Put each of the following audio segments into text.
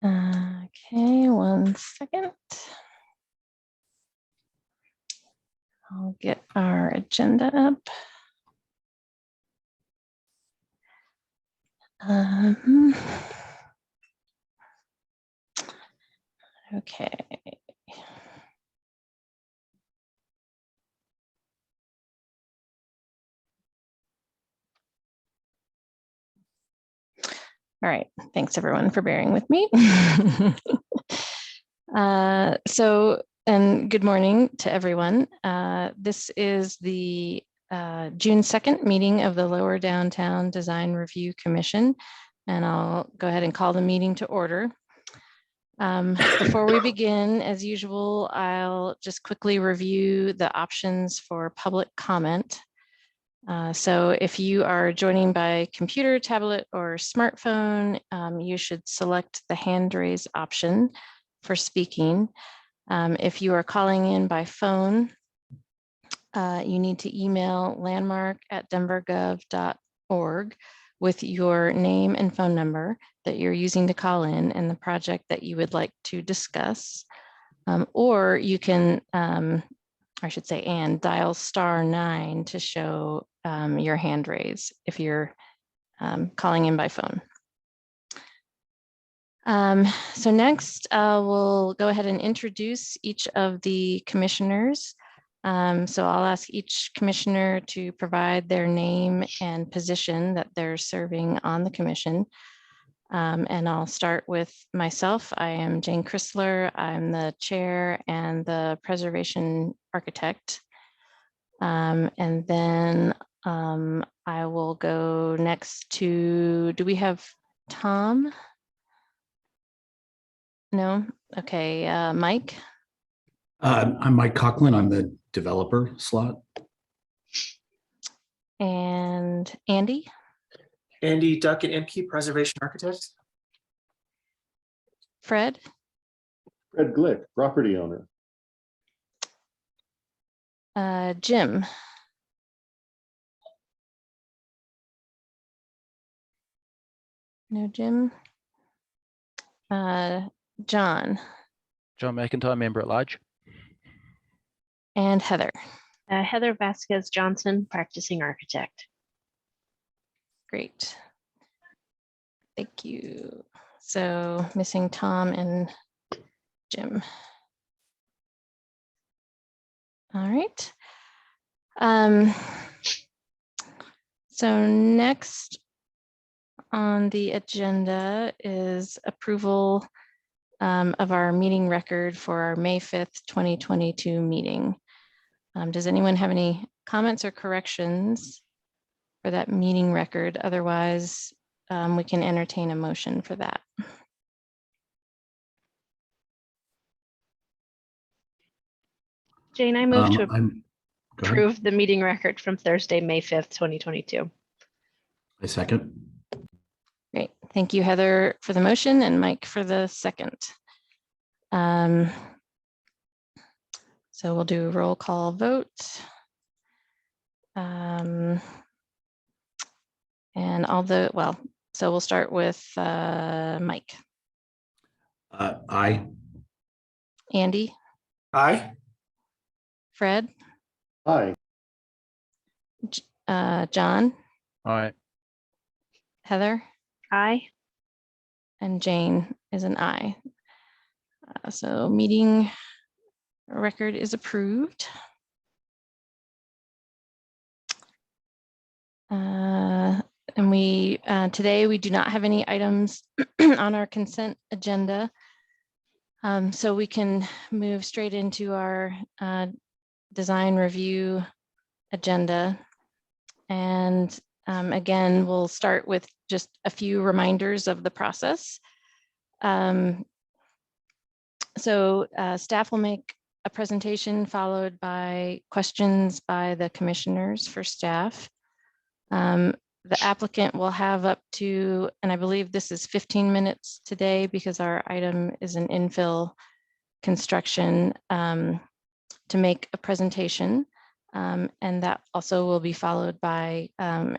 Okay, 1 second. I'll get our agenda up. Okay. All right, thanks everyone for bearing with me. And good morning to everyone. This is the June 2nd meeting of the Lower Downtown Design Review Commission, and I'll go ahead and call the meeting to order. Before we begin, as usual, I'll just quickly review the options for public comment. So if you are joining by computer, tablet, or smartphone, you should select the hand raise option for speaking. If you are calling in by phone, you need to email landmark@denvergov.org with your name and phone number that you're using to call in and the project that you would like to discuss. Or you can, I should say, and dial *9 to show your hand raise if you're calling in by phone. So next, we'll go ahead and introduce each of the commissioners. So I'll ask each commissioner to provide their name and position that they're serving on the commission. And I'll start with myself. I am Jane Chrysler. I'm the chair and the preservation architect. And then I will go next to, do we have Tom? No? Okay, Mike? I'm Mike Coughlin. I'm the developer slot. And Andy? Andy Duckett, MP, preservation architect. Fred? Fred Glick, property owner. Jim? No, Jim? John? John McIntyre, member at large. And Heather? Heather Vasquez Johnson, practicing architect. Great. Thank you. So missing Tom and Jim. All right. So next on the agenda is approval of our meeting record for our May 5th, 2022 meeting. Does anyone have any comments or corrections for that meeting record? Otherwise, we can entertain a motion for that. Jane, I move to Go ahead. approve the meeting record from Thursday, May 5th, 2022. I second. Great. Thank you, Heather, for the motion and Mike for the second. So we'll do a roll call vote. And so we'll start with Mike. Aye. Andy. Aye. Fred. Hi. John. All right. Heather. Aye. And Jane is an aye. So meeting record is approved. And we today we do not have any items on our consent agenda. So we can move straight into our design review agenda. And again, we'll start with just a few reminders of the process. So staff will make a presentation followed by questions by the commissioners for staff. The applicant will have up to, and I believe this is 15 minutes today because our item is an infill construction, to make a presentation. And that also will be followed by an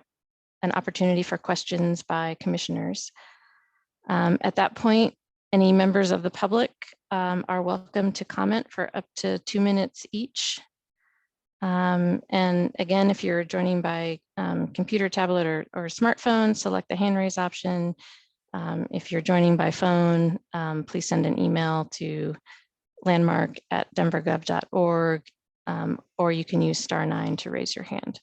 opportunity for questions by commissioners. At that point, Any members of the public are welcome to comment for up to 2 minutes each. And again, if you're joining by computer, tablet, or smartphone, select the hand raise option. If you're joining by phone, please send an email to landmark@denvergov.org, or you can use *9 to raise your hand.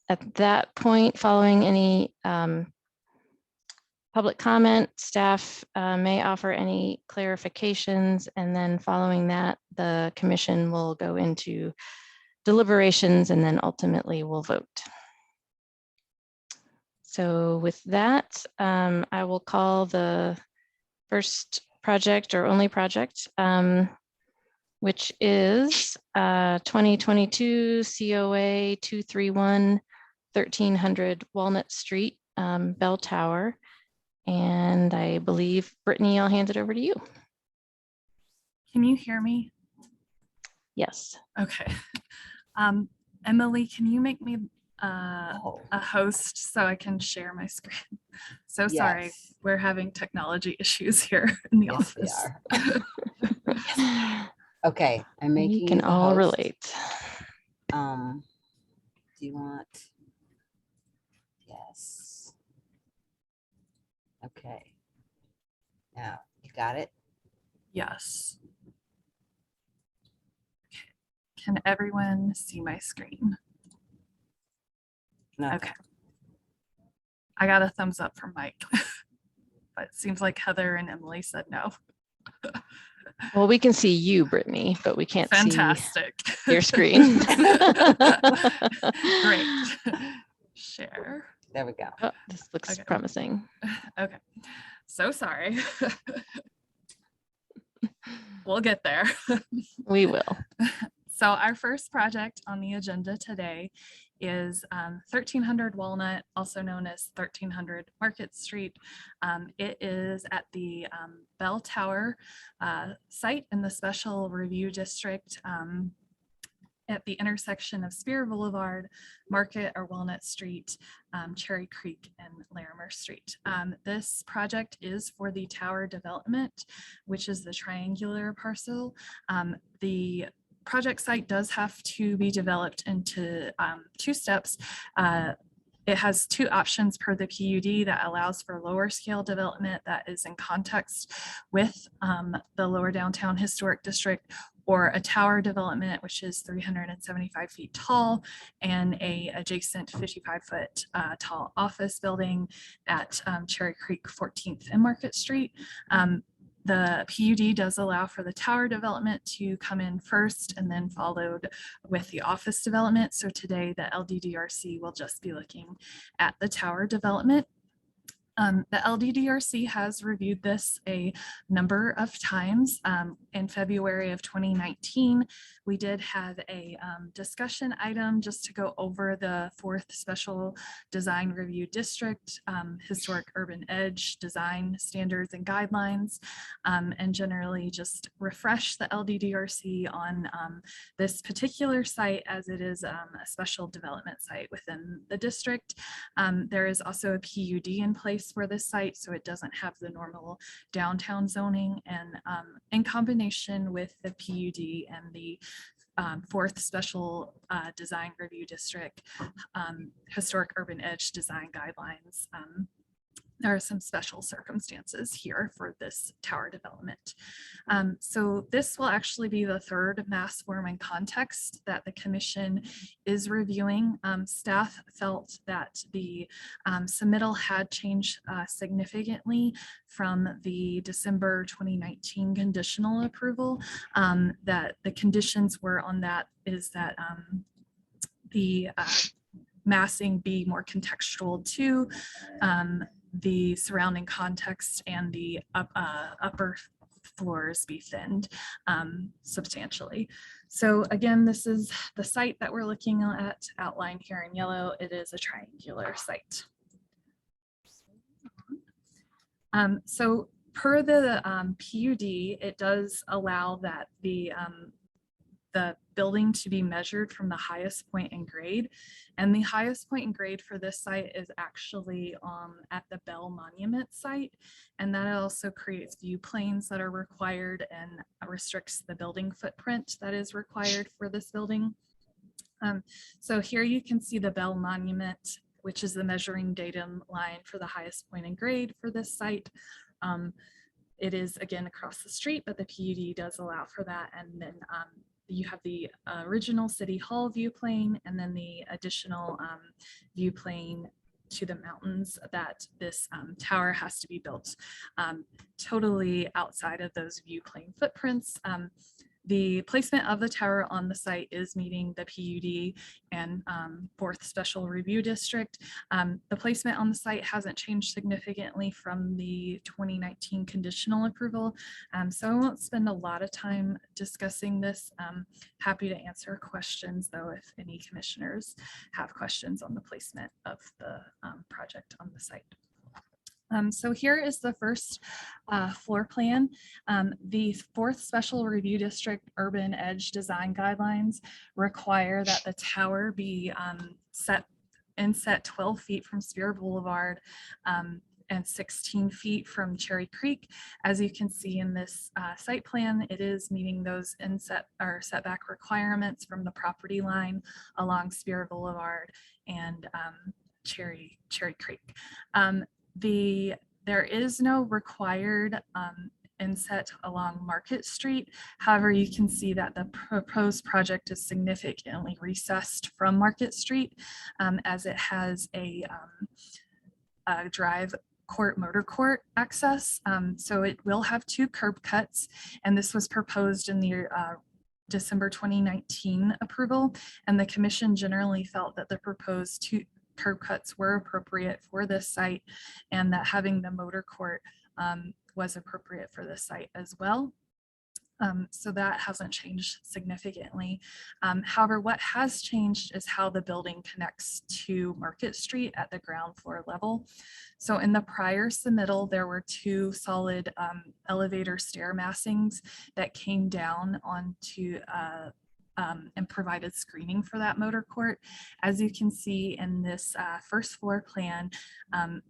At that point, following any public comment, staff may offer any clarifications, and then following that, the commission will go into deliberations and then ultimately will vote. So with that, I will call the first project or only project, which is 2022 COA 231 1300 Walnut Street, Bell Tower. And I believe, Brittany, I'll hand it over to you. Can you hear me? Yes. Okay. Emily, can you make me a host so I can share my screen? So sorry, Yes. we're having technology issues here in the Yes, we office. are. Okay, I'm making We can you the all host. relate. Do you want? Yes. Okay. Now, you got it? Yes. Okay. Can everyone see my screen? No. Okay. I got a thumbs up from Mike, but it seems like Heather and Emily said no. Well, we can see you, Brittany, but we can't Fantastic. see your screen. Great. Share. There we go. Oh, this looks Okay. promising. Okay. So sorry. We'll get there. We will. So our first project on the agenda today is 1300 Walnut, also known as 1300 Market Street. It is at the Bell Tower site in the Special Review District at the intersection of Spear Boulevard, Market or Walnut Street, Cherry Creek, and Larimer Street. This project is for the tower development, which is the triangular parcel. The project site does have to be developed into 2 steps. It has 2 options per the PUD that allows for lower scale development that is in context with the Lower Downtown Historic District, or a tower development, which is 375 feet tall and a adjacent 55-foot tall office building at Cherry Creek 14th and Market Street. The PUD does allow for the tower development to come in first and then followed with the office development. So today the LDDRC will just be looking at the tower development. The LDDRC has reviewed this a number of times. In February of 2019, we did have a discussion item just to go over the 4th Special Design Review District, Historic Urban Edge Design Standards and Guidelines, and generally just refresh the LDDRC on this particular site, as it is a special development site within the district. There is also a PUD in place for this site, so it doesn't have the normal downtown zoning, and in combination with the PUD and the 4th Special Design Review District Historic Urban Edge Design Guidelines, there are some special circumstances here for this tower development. So this will actually be the 3rd mass form and context that the commission is reviewing. Staff felt that the submittal had changed significantly from the December 2019 conditional approval. That the conditions were on that is that the massing be more contextual to the surrounding context, and the upper floors be thinned substantially. So again, this is the site that we're looking at, outlined here in yellow. It is a triangular site. So per the PUD, it does allow that the the building to be measured from the highest point in grade. And the highest point in grade for this site is actually at the Bell Monument site. And that also creates view planes that are required and restricts the building footprint that is required for this building. So here you can see the Bell Monument, which is the measuring datum line for the highest point in grade for this site. It is again across the street, but the PUD does allow for that. And then you have the original City Hall view plane and then the additional view plane to the mountains that this tower has to be built totally outside of those view plane footprints. The placement of the tower on the site is meeting the PUD and 4th Special Review District. The placement on the site hasn't changed significantly from the 2019 conditional approval. So I won't spend a lot of time discussing this. Happy to answer questions though if any commissioners have questions on the placement of the project on the site. So here is the first floor plan. The 4th Special Review District Urban Edge Design Guidelines require that the tower be inset 12 feet from Spear Boulevard and 16 feet from Cherry Creek. As you can see in this site plan, it is meeting those inset or setback requirements from the property line along Spear Boulevard and Cherry Creek. There is no required inset along Market Street. However, you can see that the proposed project is significantly recessed from Market Street as it has a drive court motor court access. So it will have 2 curb cuts, and this was proposed in the December 2019 approval, and the commission generally felt that the proposed 2 curb cuts were appropriate for this site and that having the motor court was appropriate for this site as well. So that hasn't changed significantly. However, what has changed is how the building connects to Market Street at the ground floor level. So in the prior submittal, there were 2 solid elevator stair massings that came down onto and provided screening for that motor court. As you can see in this first floor plan,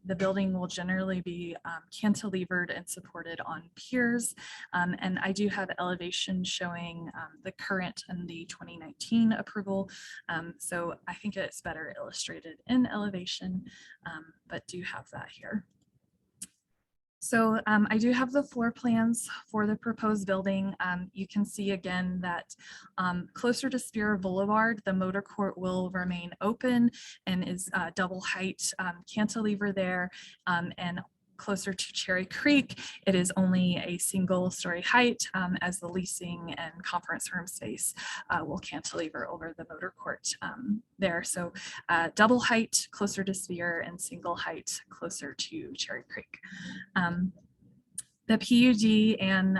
the building will generally be cantilevered and supported on piers. And I do have elevation showing the current and the 2019 approval. So I think it's better illustrated in elevation, but do have that here. So I do have the floor plans for the proposed building. You can see again that closer to Spear Boulevard, the motor court will remain open and is double height cantilever there. And closer to Cherry Creek, it is only a single story height as the leasing and conference room space will cantilever over the motor court there. So double height closer to Spear and single height closer to Cherry Creek. The PUD and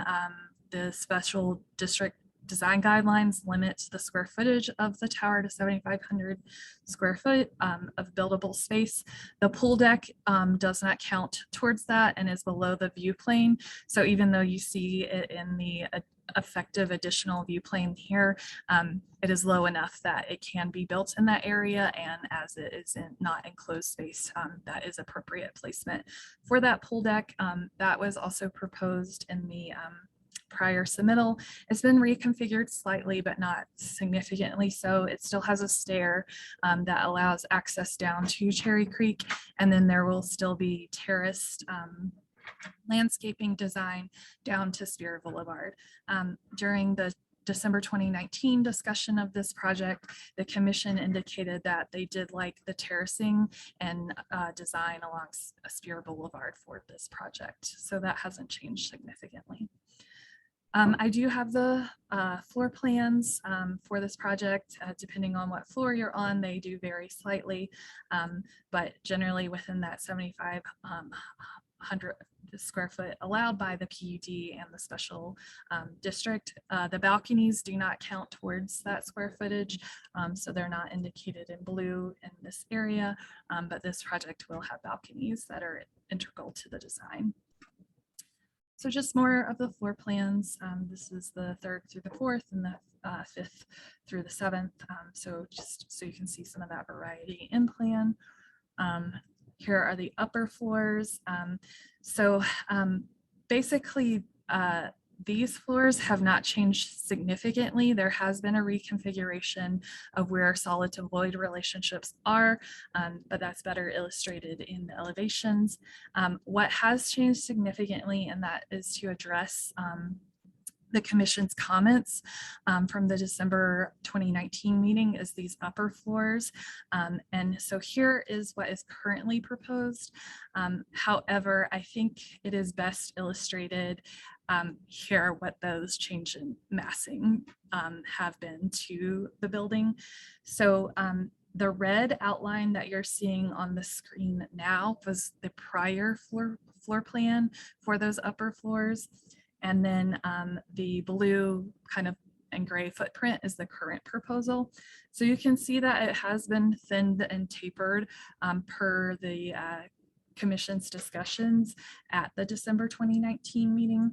the special district design guidelines limit the square footage of the tower to 7,500 square foot of buildable space. The pool deck does not count towards that and is below the view plane. So even though you see it in the effective additional view plane here, it is low enough that it can be built in that area, and as it is not enclosed space, that is appropriate placement for that pool deck. That was also proposed in the prior submittal. It's been reconfigured slightly, but not significantly so. It still has a stair that allows access down to Cherry Creek, and then there will still be terraced landscaping design down to Spear Boulevard. During the December 2019 discussion of this project, the commission indicated that they did like the terracing and design along Spear Boulevard for this project. So that hasn't changed significantly. I do have the floor plans for this project. Depending on what floor you're on, they do vary slightly, but generally within that 7,500 square foot allowed by the PUD and the special district. The balconies do not count towards that square footage, so they're not indicated in blue in this area, but this project will have balconies that are integral to the design. So just more of the floor plans. This is the 3rd through the 4th and the 5th through the 7th. So just so you can see some of that variety in plan. Here are the upper floors. Basically, these floors have not changed significantly. There has been a reconfiguration of where solid to void relationships are, but that's better illustrated in the elevations. What has changed significantly, and that is to address the commission's comments from the December 2019 meeting, is these upper floors. And so here is what is currently proposed. However, I think it is best illustrated here what those change in massing have been to the building. So the red outline that you're seeing on the screen now was the prior floor plan for those upper floors. And then the blue kind of and gray footprint is the current proposal. So you can see that it has been thinned and tapered per the commission's discussions at the December 2019 meeting.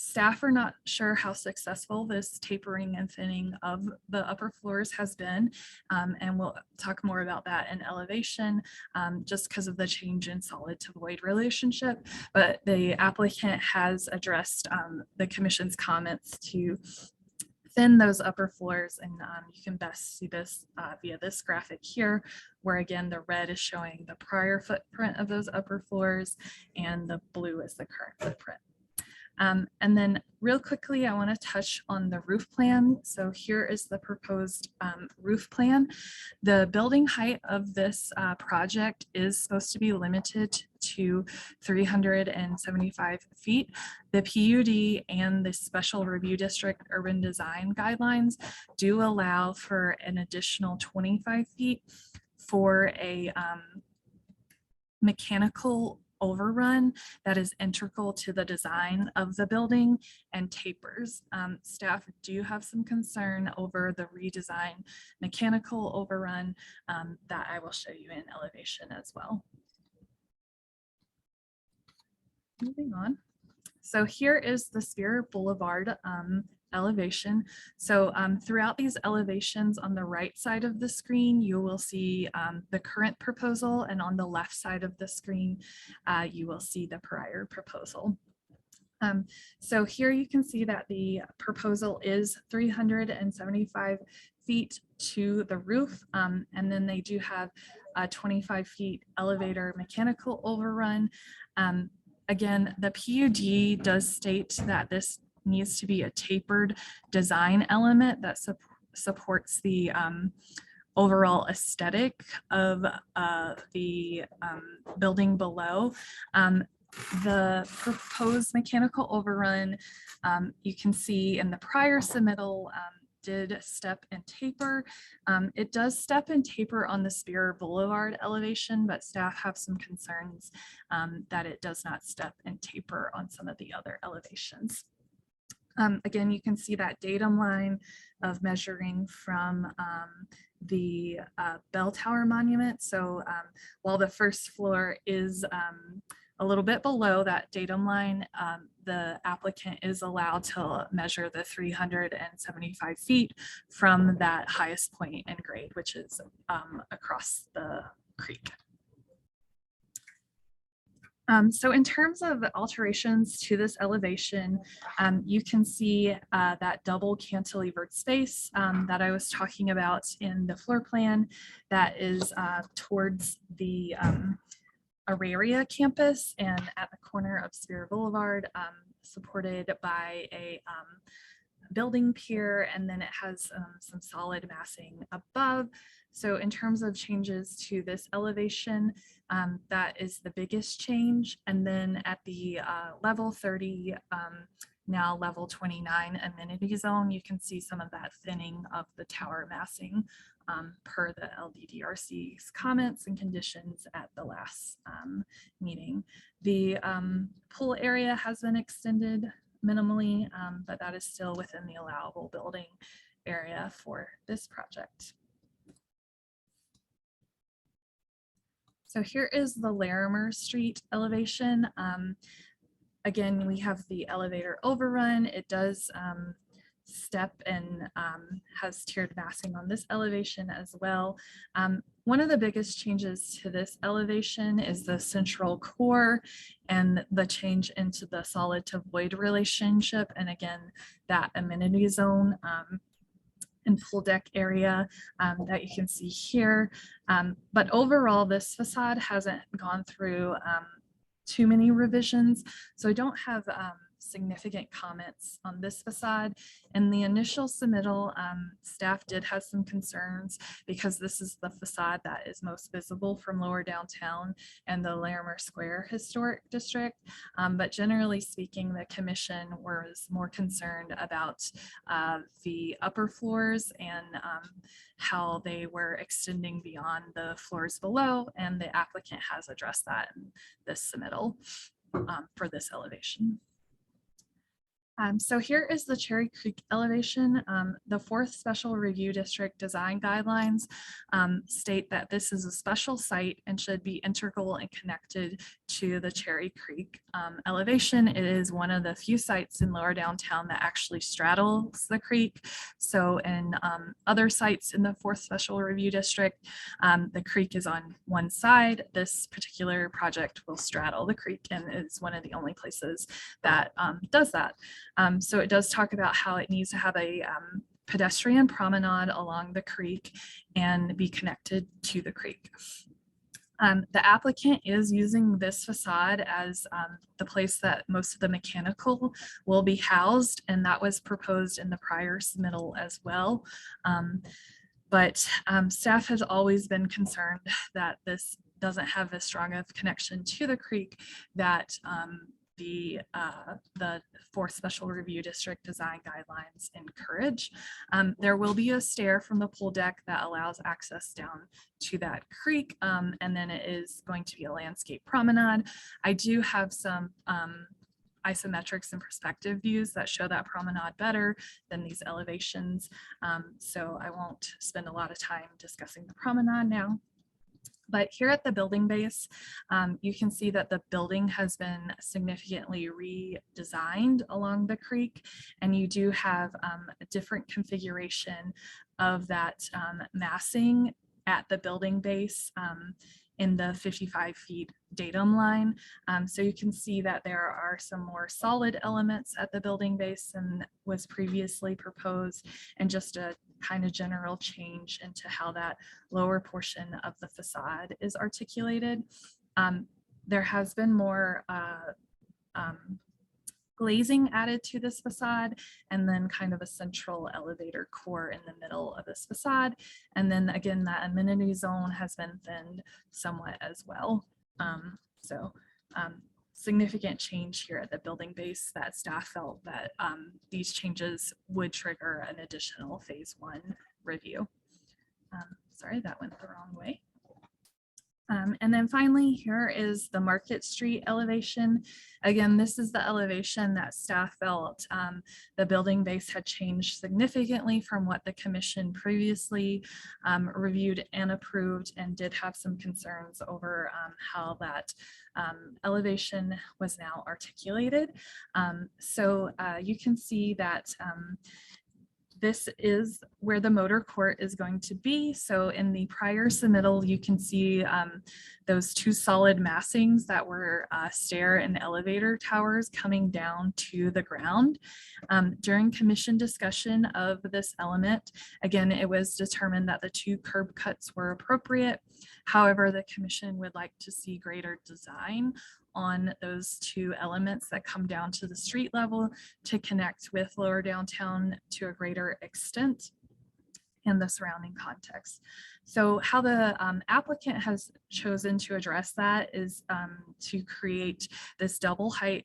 Staff are not sure how successful this tapering and thinning of the upper floors has been, and we'll talk more about that in elevation, just because of the change in solid to void relationship. But the applicant has addressed the commission's comments to thin those upper floors, and you can best see this via this graphic here, where again the red is showing the prior footprint of those upper floors and the blue is the current footprint. And then real quickly, I want to touch on the roof plan. So here is the proposed roof plan. The building height of this project is supposed to be limited to 375 feet. The PUD and the Special Review District Urban Design Guidelines do allow for an additional 25 feet for a mechanical overrun that is integral to the design of the building and tapers. Staff do have some concern over the redesign mechanical overrun that I will show you in elevation as well. Moving on. So here is the Spear Boulevard elevation. So throughout these elevations on the right side of the screen, you will see the current proposal, and on the left side of the screen, you will see the prior proposal. So here you can see that the proposal is 375 feet to the roof, and then they do have a 25 feet elevator mechanical overrun. Again, the PUD does state that this needs to be a tapered design element that supports the overall aesthetic of the building below. The proposed mechanical overrun, you can see in the prior submittal, did step and taper. It does step and taper on the Spear Boulevard elevation, but staff have some concerns that it does not step and taper on some of the other elevations. Again, you can see that datum line of measuring from the bell tower monument. So while the first floor is a little bit below that datum line, the applicant is allowed to measure the 375 feet from that highest point in grade, which is across the creek. So in terms of alterations to this elevation, you can see that double cantilevered space that I was talking about in the floor plan that is towards the Auraria campus and at the corner of Spear Boulevard, supported by a building pier, and then it has some solid massing above. So in terms of changes to this elevation, that is the biggest change. And then at the level 30, now level 29 amenity zone, you can see some of that thinning of the tower massing per the LDDRC's comments and conditions at the last meeting. The pool area has been extended minimally, but that is still within the allowable building area for this project. So here is the Larimer Street elevation. Again, we have the elevator overrun. It does step and has tiered massing on this elevation as well. One of the biggest changes to this elevation is the central core and the change into the solid to void relationship. And again, that amenity zone and pool deck area that you can see here. But overall, this facade hasn't gone through too many revisions. So I don't have significant comments on this facade. In the initial submittal, staff did have some concerns because this is the facade that is most visible from lower downtown and the Larimer Square Historic District. But generally speaking, the commission was more concerned about the upper floors and how they were extending beyond the floors below, and the applicant has addressed that in this submittal for this elevation. So here is the Cherry Creek elevation. The 4th Special Review District design guidelines state that this is a special site and should be integral and connected to the Cherry Creek elevation. It is one of the few sites in lower downtown that actually straddles the creek. So in other sites in the 4th Special Review District, the creek is on one side. This particular project will straddle the creek and is one of the only places that does that. So it does talk about how it needs to have a pedestrian promenade along the creek and be connected to the creek. The applicant is using this facade as the place that most of the mechanical will be housed, and that was proposed in the prior submittal as well. But staff has always been concerned that this doesn't have as strong of connection to the creek that the 4th Special Review District design guidelines encourage. There will be a stair from the pool deck that allows access down to that creek, and then it is going to be a landscape promenade. I do have some isometrics and perspective views that show that promenade better than these elevations, so I won't spend a lot of time discussing the promenade now. But here at the building base, you can see that the building has been significantly redesigned along the creek, and you do have a different configuration of that massing at the building base in the 55 feet datum line. So you can see that there are some more solid elements at the building base than was previously proposed, and just a kind of general change into how that lower portion of the facade is articulated. There has been more glazing added to this facade, and then kind of a central elevator core in the middle of this facade. And then again, that amenity zone has been thinned somewhat as well. Significant change here at the building base that staff felt that these changes would trigger an additional phase 1 review. Sorry, that went the wrong way. And then finally, here is the Market Street elevation. Again, this is the elevation that staff felt the building base had changed significantly from what the commission previously reviewed and approved, and did have some concerns over how that elevation was now articulated. So you can see that this is where the motor court is going to be. So in the prior submittal, you can see those 2 solid massings that were stair and elevator towers coming down to the ground. During commission discussion of this element, again, it was determined that the 2 curb cuts were appropriate. However, the commission would like to see greater design on those 2 elements that come down to the street level to connect with lower downtown to a greater extent in the surrounding context. So how the applicant has chosen to address that is to create this double height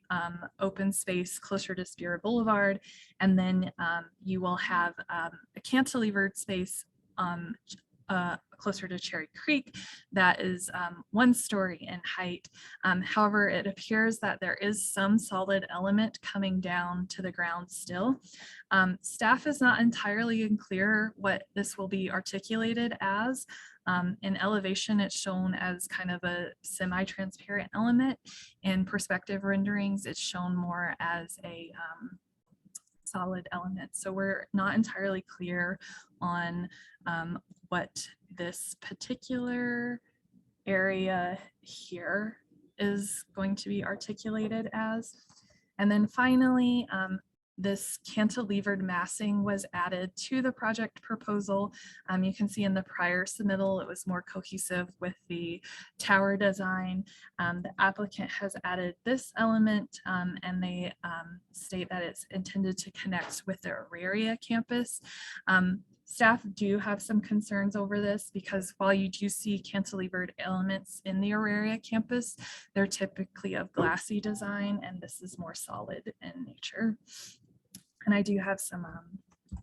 open space closer to Spear Boulevard, and then you will have a cantilevered space closer to Cherry Creek that is 1 story in height. However, it appears that there is some solid element coming down to the ground still. Staff is not entirely clear what this will be articulated as, In elevation, it's shown as kind of a semi-transparent element. In perspective renderings, it's shown more as a solid element. So we're not entirely clear on what this particular area here is going to be articulated as. And then finally, this cantilevered massing was added to the project proposal. You can see in the prior submittal, it was more cohesive with the tower design. The applicant has added this element and they state that it's intended to connect with the Auraria campus. Staff do have some concerns over this because while you do see cantilevered elements in the Auraria campus, they're typically of glassy design and this is more solid in nature. And I do have some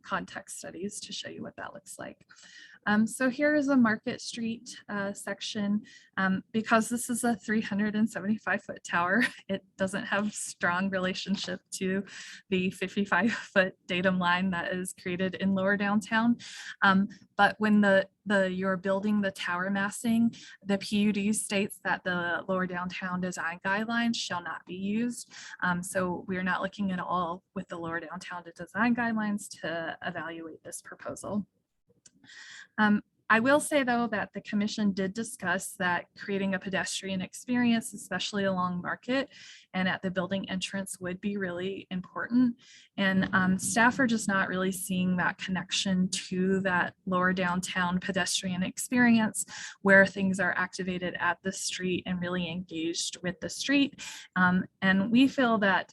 context studies to show you what that looks like. So here is a Market Street section. Because this is a 375-foot tower, it doesn't have strong relationship to the 55-foot datum line that is created in lower downtown. But when you're building the tower massing, the PUD states that the lower downtown design guidelines shall not be used. So we're not looking at all with the lower downtown design guidelines to evaluate this proposal. I will say though that the commission did discuss that creating a pedestrian experience, especially along Market and at the building entrance, would be really important. And staff are just not really seeing that connection to that lower downtown pedestrian experience where things are activated at the street and really engaged with the street. And we feel that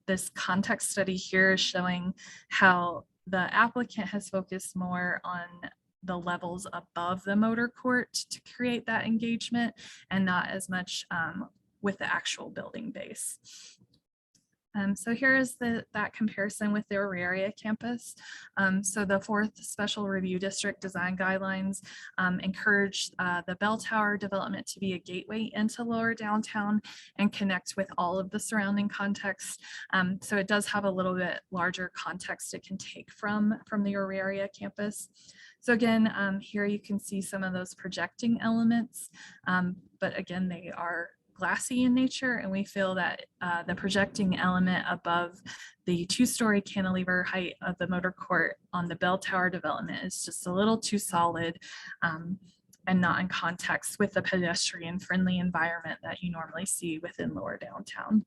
this context study here is showing how the applicant has focused more on the levels above the motor court to create that engagement and not as much with the actual building base. So here is that comparison with the Auraria campus. So the 4th Special Review District design guidelines encourage the bell tower development to be a gateway into lower downtown and connect with all of the surrounding context. So it does have a little bit larger context it can take from the Auraria campus. So again, here you can see some of those projecting elements, but again, they are glassy in nature, and we feel that the projecting element above the 2-story cantilever height of the motor court on the bell tower development is just a little too solid and not in context with the pedestrian friendly environment that you normally see within lower downtown.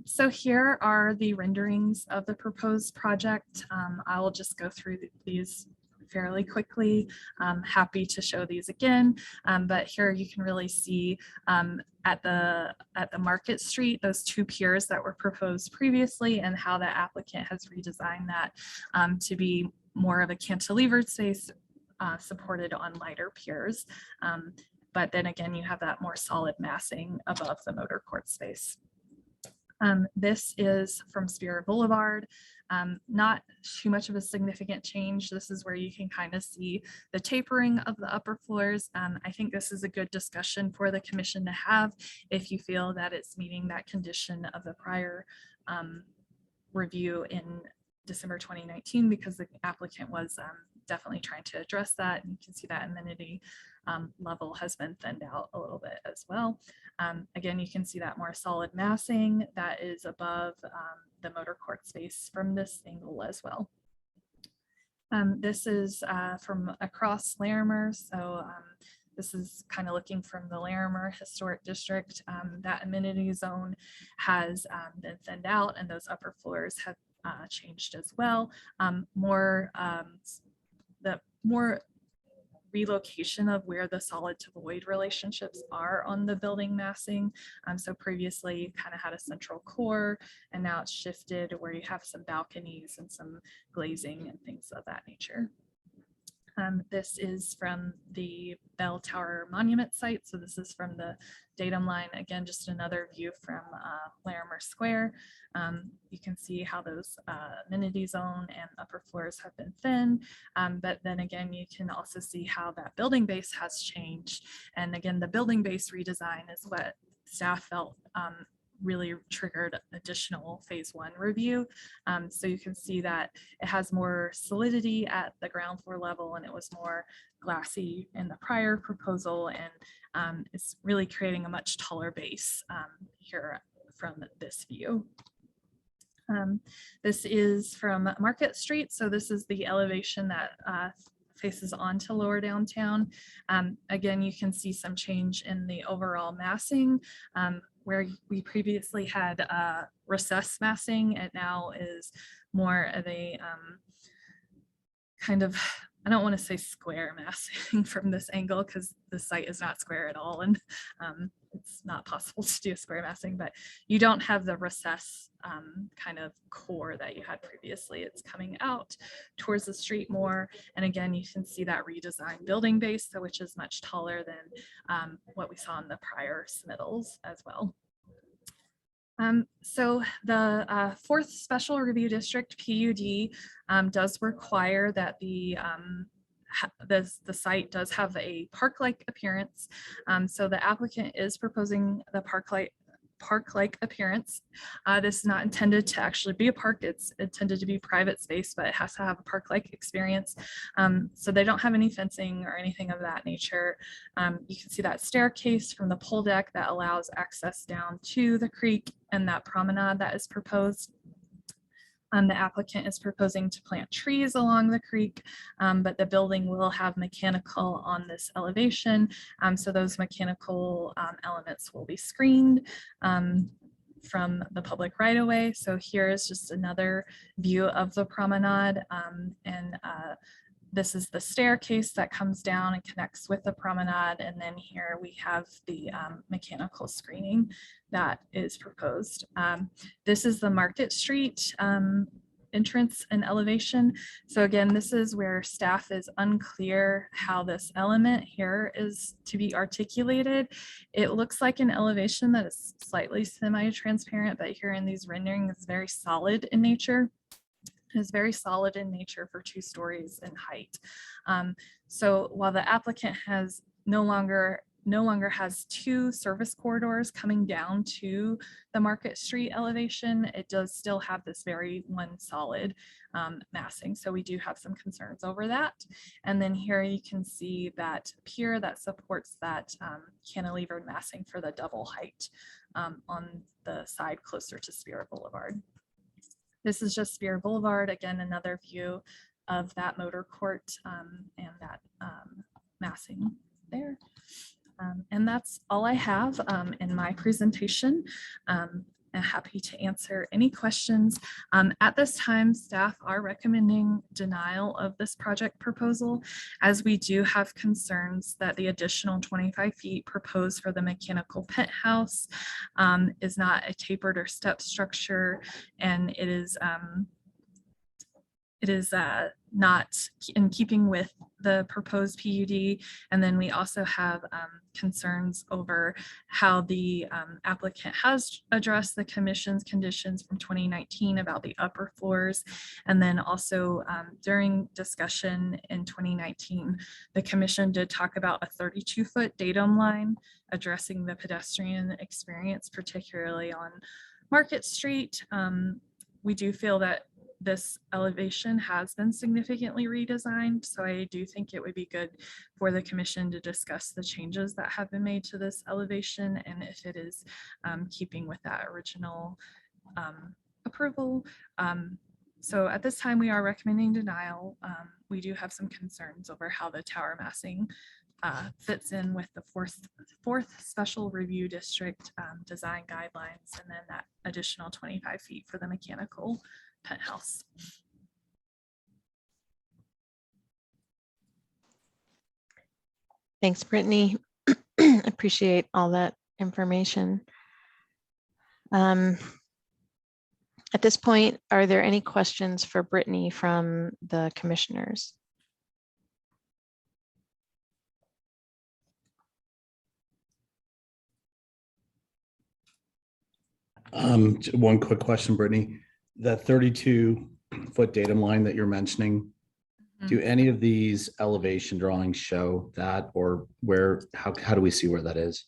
So here are the renderings of the proposed project. I will just go through these fairly quickly. I'm happy to show these again, but here you can really see at the Market Street, those 2 piers that were proposed previously and how the applicant has redesigned that to be more of a cantilevered space supported on lighter piers. But then again, you have that more solid massing above the motor court space. This is from Spear Boulevard. Not too much of a significant change. This is where you can kind of see the tapering of the upper floors. I think this is a good discussion for the commission to have if you feel that it's meeting that condition of the prior review in December 2019, because the applicant was definitely trying to address that. And you can see that amenity level has been thinned out a little bit as well. Again, you can see that more solid massing that is above the motor court space from this angle as well. This is from across Larimer. So this is kind of looking from the Larimer Historic District. That amenity zone has been thinned out and those upper floors have changed as well. More relocation of where the solid to void relationships are on the building massing. So previously you kind of had a central core and now it's shifted where you have some balconies and some glazing and things of that nature. This is from the bell tower monument site. So this is from the datum line. Again, just another view from Larimer Square. You can see how those amenity zone and upper floors have been thinned. But then again, you can also see how that building base has changed. And again, the building base redesign is what staff felt really triggered additional phase 1 review. So you can see that it has more solidity at the ground floor level, and it was more glassy in the prior proposal, and it's really creating a much taller base here from this view. This is from Market Street. So this is the elevation that faces onto lower downtown. Again, you can see some change in the overall massing. Where we previously had recess massing, it now is more of a kind of, I don't want to say square massing from this angle because the site is not square at all, and it's not possible to do square massing, but you don't have the recess kind of core that you had previously. It's coming out towards the street more, and again you can see that redesigned building base, so which is much taller than what we saw in the prior submittals as well. So the fourth special review district PUD does require that the site does have a park-like appearance. So the applicant is proposing the park-like appearance. This is not intended to actually be a park. It's intended to be private space, but it has to have a park-like experience. So they don't have any fencing or anything of that nature. You can see that staircase from the pole deck that allows access down to the creek, and that promenade that is proposed. The applicant is proposing to plant trees along the creek, but the building will have mechanical on this elevation. So those mechanical elements will be screened from the public right of way. So here is just another view of the promenade, and this is the staircase that comes down and connects with the promenade. And then here we have the mechanical screening that is proposed. This is the Market Street entrance and elevation. So again, this is where staff is unclear how this element here is to be articulated. It looks like an elevation that is slightly semi-transparent, but here in these renderings it's very solid in nature. Is very solid in nature for 2 stories in height. So while the applicant has no longer has 2 service corridors coming down to the Market Street elevation, it does still have this very one solid massing. So we do have some concerns over that. And then here you can see that pier that supports that cantilevered massing for the double height on the side closer to Spear Boulevard. This is just Spear Boulevard. Again, another view of that motor court and that massing there. And that's all I have in my presentation. I'm happy to answer any questions. At this time, staff are recommending denial of this project proposal, as we do have concerns that the additional 25 feet proposed for the mechanical penthouse is not a tapered or step structure, and it is not in keeping with the proposed PUD. And then we also have concerns over how the applicant has addressed the commission's conditions from 2019 about the upper floors. And then also during discussion in 2019, the commission did talk about a 32-foot datum line addressing the pedestrian experience, particularly on Market Street. We do feel that this elevation has been significantly redesigned, so I do think it would be good for the commission to discuss the changes that have been made to this elevation and if it is keeping with that original approval. So at this time we are recommending denial. We do have some concerns over how the tower massing fits in with the fourth special review district design guidelines, and then that additional 25 feet for the mechanical penthouse. Thanks, Brittany. Appreciate all that information. At this point, are there any questions for Brittany from the commissioners? One quick question, Brittany. The 32-foot datum line that you're mentioning, do any of these elevation drawings show that, or how do we see where that is?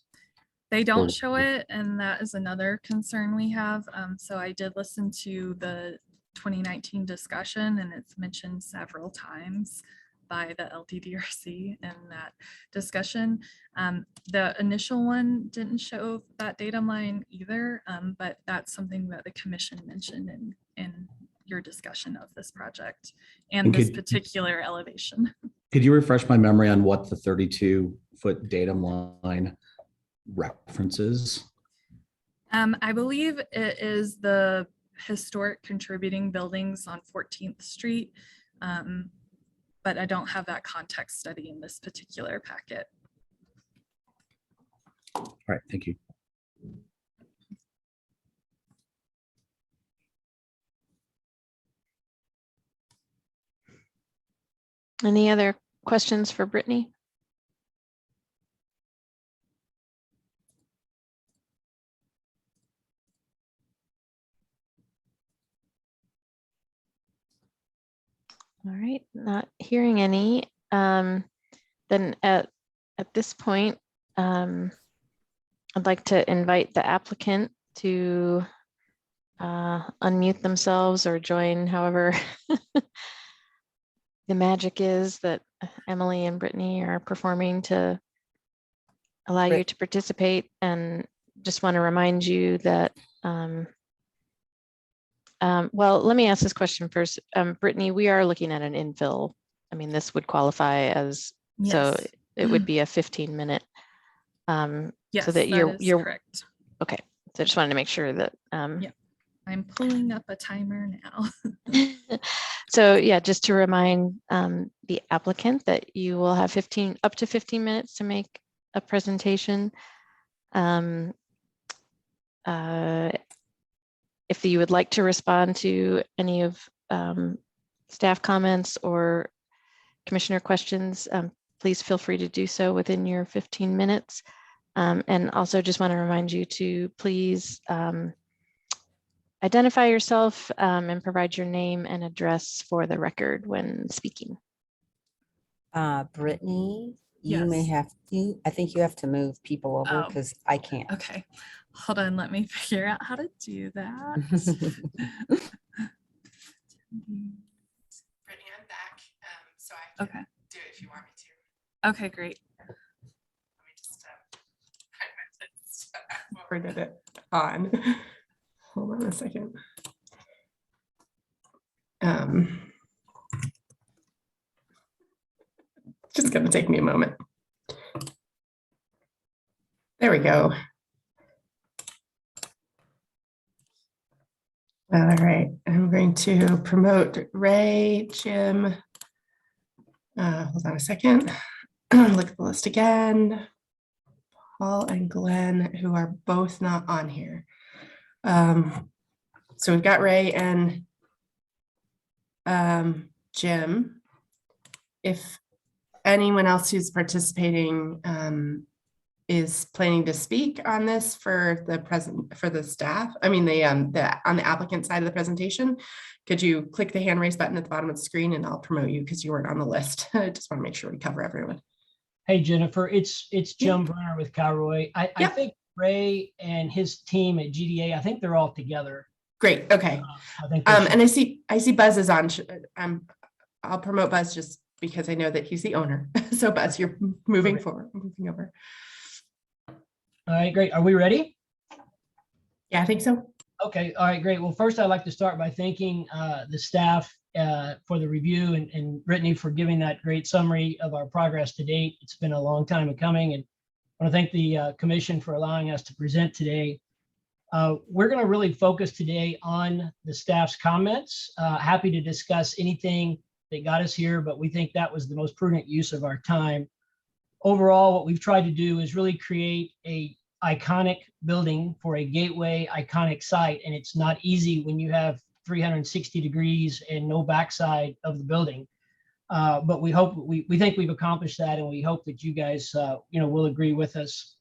They don't Or- show it, and that is another concern we have. So I did listen to the 2019 discussion, and it's mentioned several times by the LDDRC in that discussion. The initial one didn't show that datum line either, but that's something that the commission mentioned in your discussion of this project and And this could- particular elevation. Could you refresh my memory on what the 32-foot datum line references? I believe it is the historic contributing buildings on 14th Street. But I don't have that context study in this particular packet. All right, thank you. Any other questions for Brittany? All right, not hearing any. Then at this point, I'd like to invite the applicant to unmute themselves or join however the magic is that Emily and Brittany are performing to allow you Brit- to participate. And just want to remind you that, well, let me ask this question first. Brittany, we are looking at an infill. I mean, this would qualify as, so Yes. it would be a 15-minute. Yes, so that you're correct. okay. So I just wanted to make sure that, Yeah. I'm pulling up a timer now. so yeah, just to remind the applicant that you will have up to 15 minutes to make a presentation. If you would like to respond to any of staff comments or commissioner questions, please feel free to do so within your 15 minutes. And also just want to remind you to please identify yourself and provide your name and address for the record when speaking. Brittany, you may Yes. have to, I think you have to move people over Oh. because I can't. Okay, hold on, let me figure out how to do that. Brittany, I'm back, so I can Okay, do it if you want me to. okay, great. Let me just forwarded it on. Hold on a second. Just gonna take me a moment. There we go. All right, I'm going to promote Ray, Jim. Hold on a second. Look at the list again. Paul and Glenn, who are both not on here. So we've got Ray and Jim. If anyone else who's participating is planning to speak on this for the staff, I mean on the applicant side of the presentation, could you click the hand raise button at the bottom of the screen and I'll promote you because you weren't on the list. I just want to make sure we cover everyone. Hey, Jennifer, it's Jim Brunner with Cowroy. I Yep. think Ray and his team at GDA, I think they're all together. Great. Okay. I think And I see Buzz is on. I'll promote Buzz just because I know that he's the owner. So Buzz, you're moving forward, moving over. all right, great. Are we ready? Yeah, I think so. Okay, all right, great. Well, first I'd like to start by thanking the staff for the review and Brittany for giving that great summary of our progress to date. It's been a long time in coming, and I want to thank the commission for allowing us to present today. We're going to really focus today on the staff's comments. Happy to discuss anything that got us here, but we think that was the most prudent use of our time. Overall, what we've tried to do is really create a iconic building for a gateway iconic site, and it's not easy when you have 360 degrees and no backside of the building. But we think we've accomplished that, and we hope that you guys will agree with us.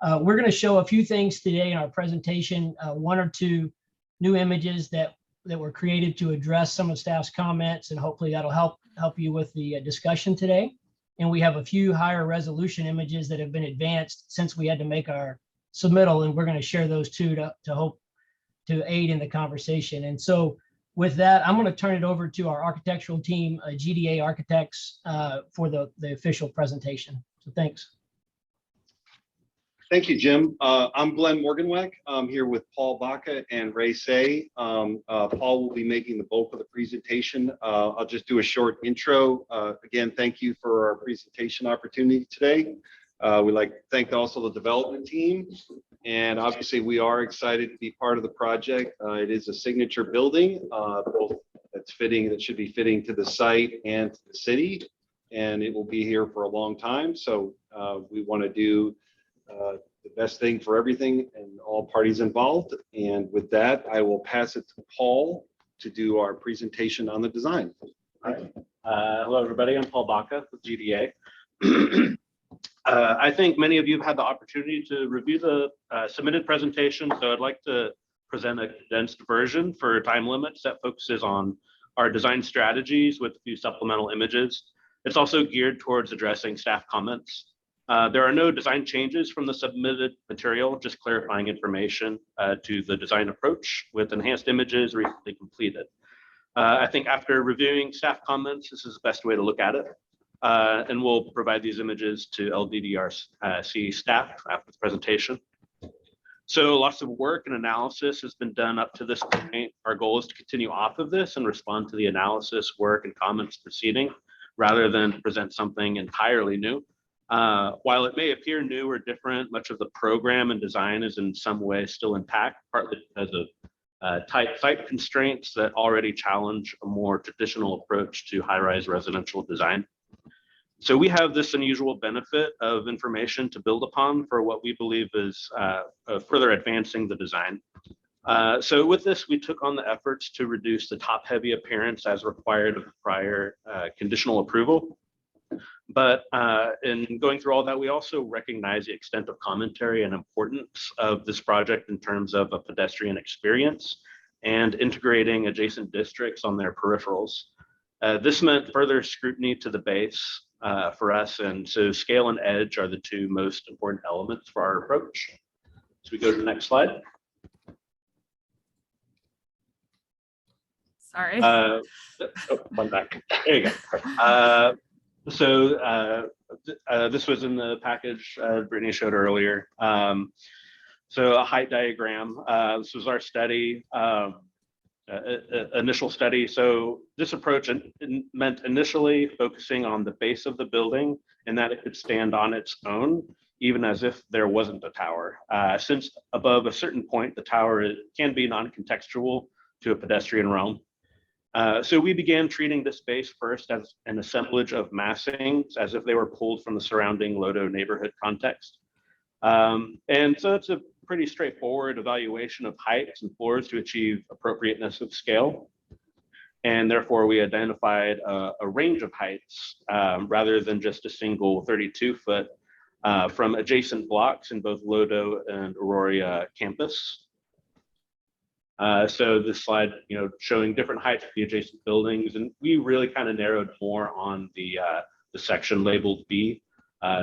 We're going to show a few things today in our presentation, one or two new images that were created to address some of staff's comments, and hopefully that'll help you with the discussion today. And we have a few higher resolution images that have been advanced since we had to make our submittal, and we're going to share those two to hope to aid in the conversation. And so with that, I'm going to turn it over to our architectural team, GDA Architects, for the official presentation. So thanks. Thank you, Jim. I'm Glenn Morganweck. I'm here with Paul Baca and Ray Say. Paul will be making the bulk of the presentation. I'll just do a short intro. Again, thank you for our presentation opportunity today. We'd like to thank also the development team. And obviously, we are excited to be part of the project. It is a signature building, both that should be fitting to the site and to the city. And it will be here for a long time. So we want to do the best thing for everything and all parties involved. And with that, I will pass it to Paul to do our presentation on the design. All right. Hello, everybody. I'm Paul Baca with GDA. I think many of you have had the opportunity to review the submitted presentation, so I'd like to present a condensed version for time limits that focuses on our design strategies with a few supplemental images. It's also geared towards addressing staff comments. There are no design changes from the submitted material, just clarifying information to the design approach with enhanced images recently completed. I think after reviewing staff comments, this is the best way to look at it. And we'll provide these images to LDDRC staff after the presentation. So lots of work and analysis has been done up to this point. Our goal is to continue off of this and respond to the analysis, work, and comments preceding, rather than present something entirely new. While it may appear new or different, much of the program and design is in some way still intact, partly because of tight site constraints that already challenge a more traditional approach to high-rise residential design. So we have this unusual benefit of information to build upon for what we believe is further advancing the design. So with this, we took on the efforts to reduce the top-heavy appearance as required of prior conditional approval. But in going through all that, we also recognize the extent of commentary and importance of this project in terms of a pedestrian experience and integrating adjacent districts on their peripherals. This meant further scrutiny to the base for us, and so scale and edge are the two most important elements for our approach. So we go to the next slide. Sorry. One back. There you go. So this was in the package Brittany showed earlier. So a height diagram. This was our study, initial study. So this approach meant initially focusing on the base of the building and that it could stand on its own, even as if there wasn't a tower. Since above a certain point, the tower can be non-contextual to a pedestrian realm. So we began treating this space first as an assemblage of massings, as if they were pulled from the surrounding Lodo neighborhood context. And so it's a pretty straightforward evaluation of heights and floors to achieve appropriateness of scale. And therefore, we identified a range of heights rather than just a single 32-foot from adjacent blocks in both Lodo and Aurora campus. So this slide, showing different heights of the adjacent buildings, and we really kind of narrowed more on the section labeled B,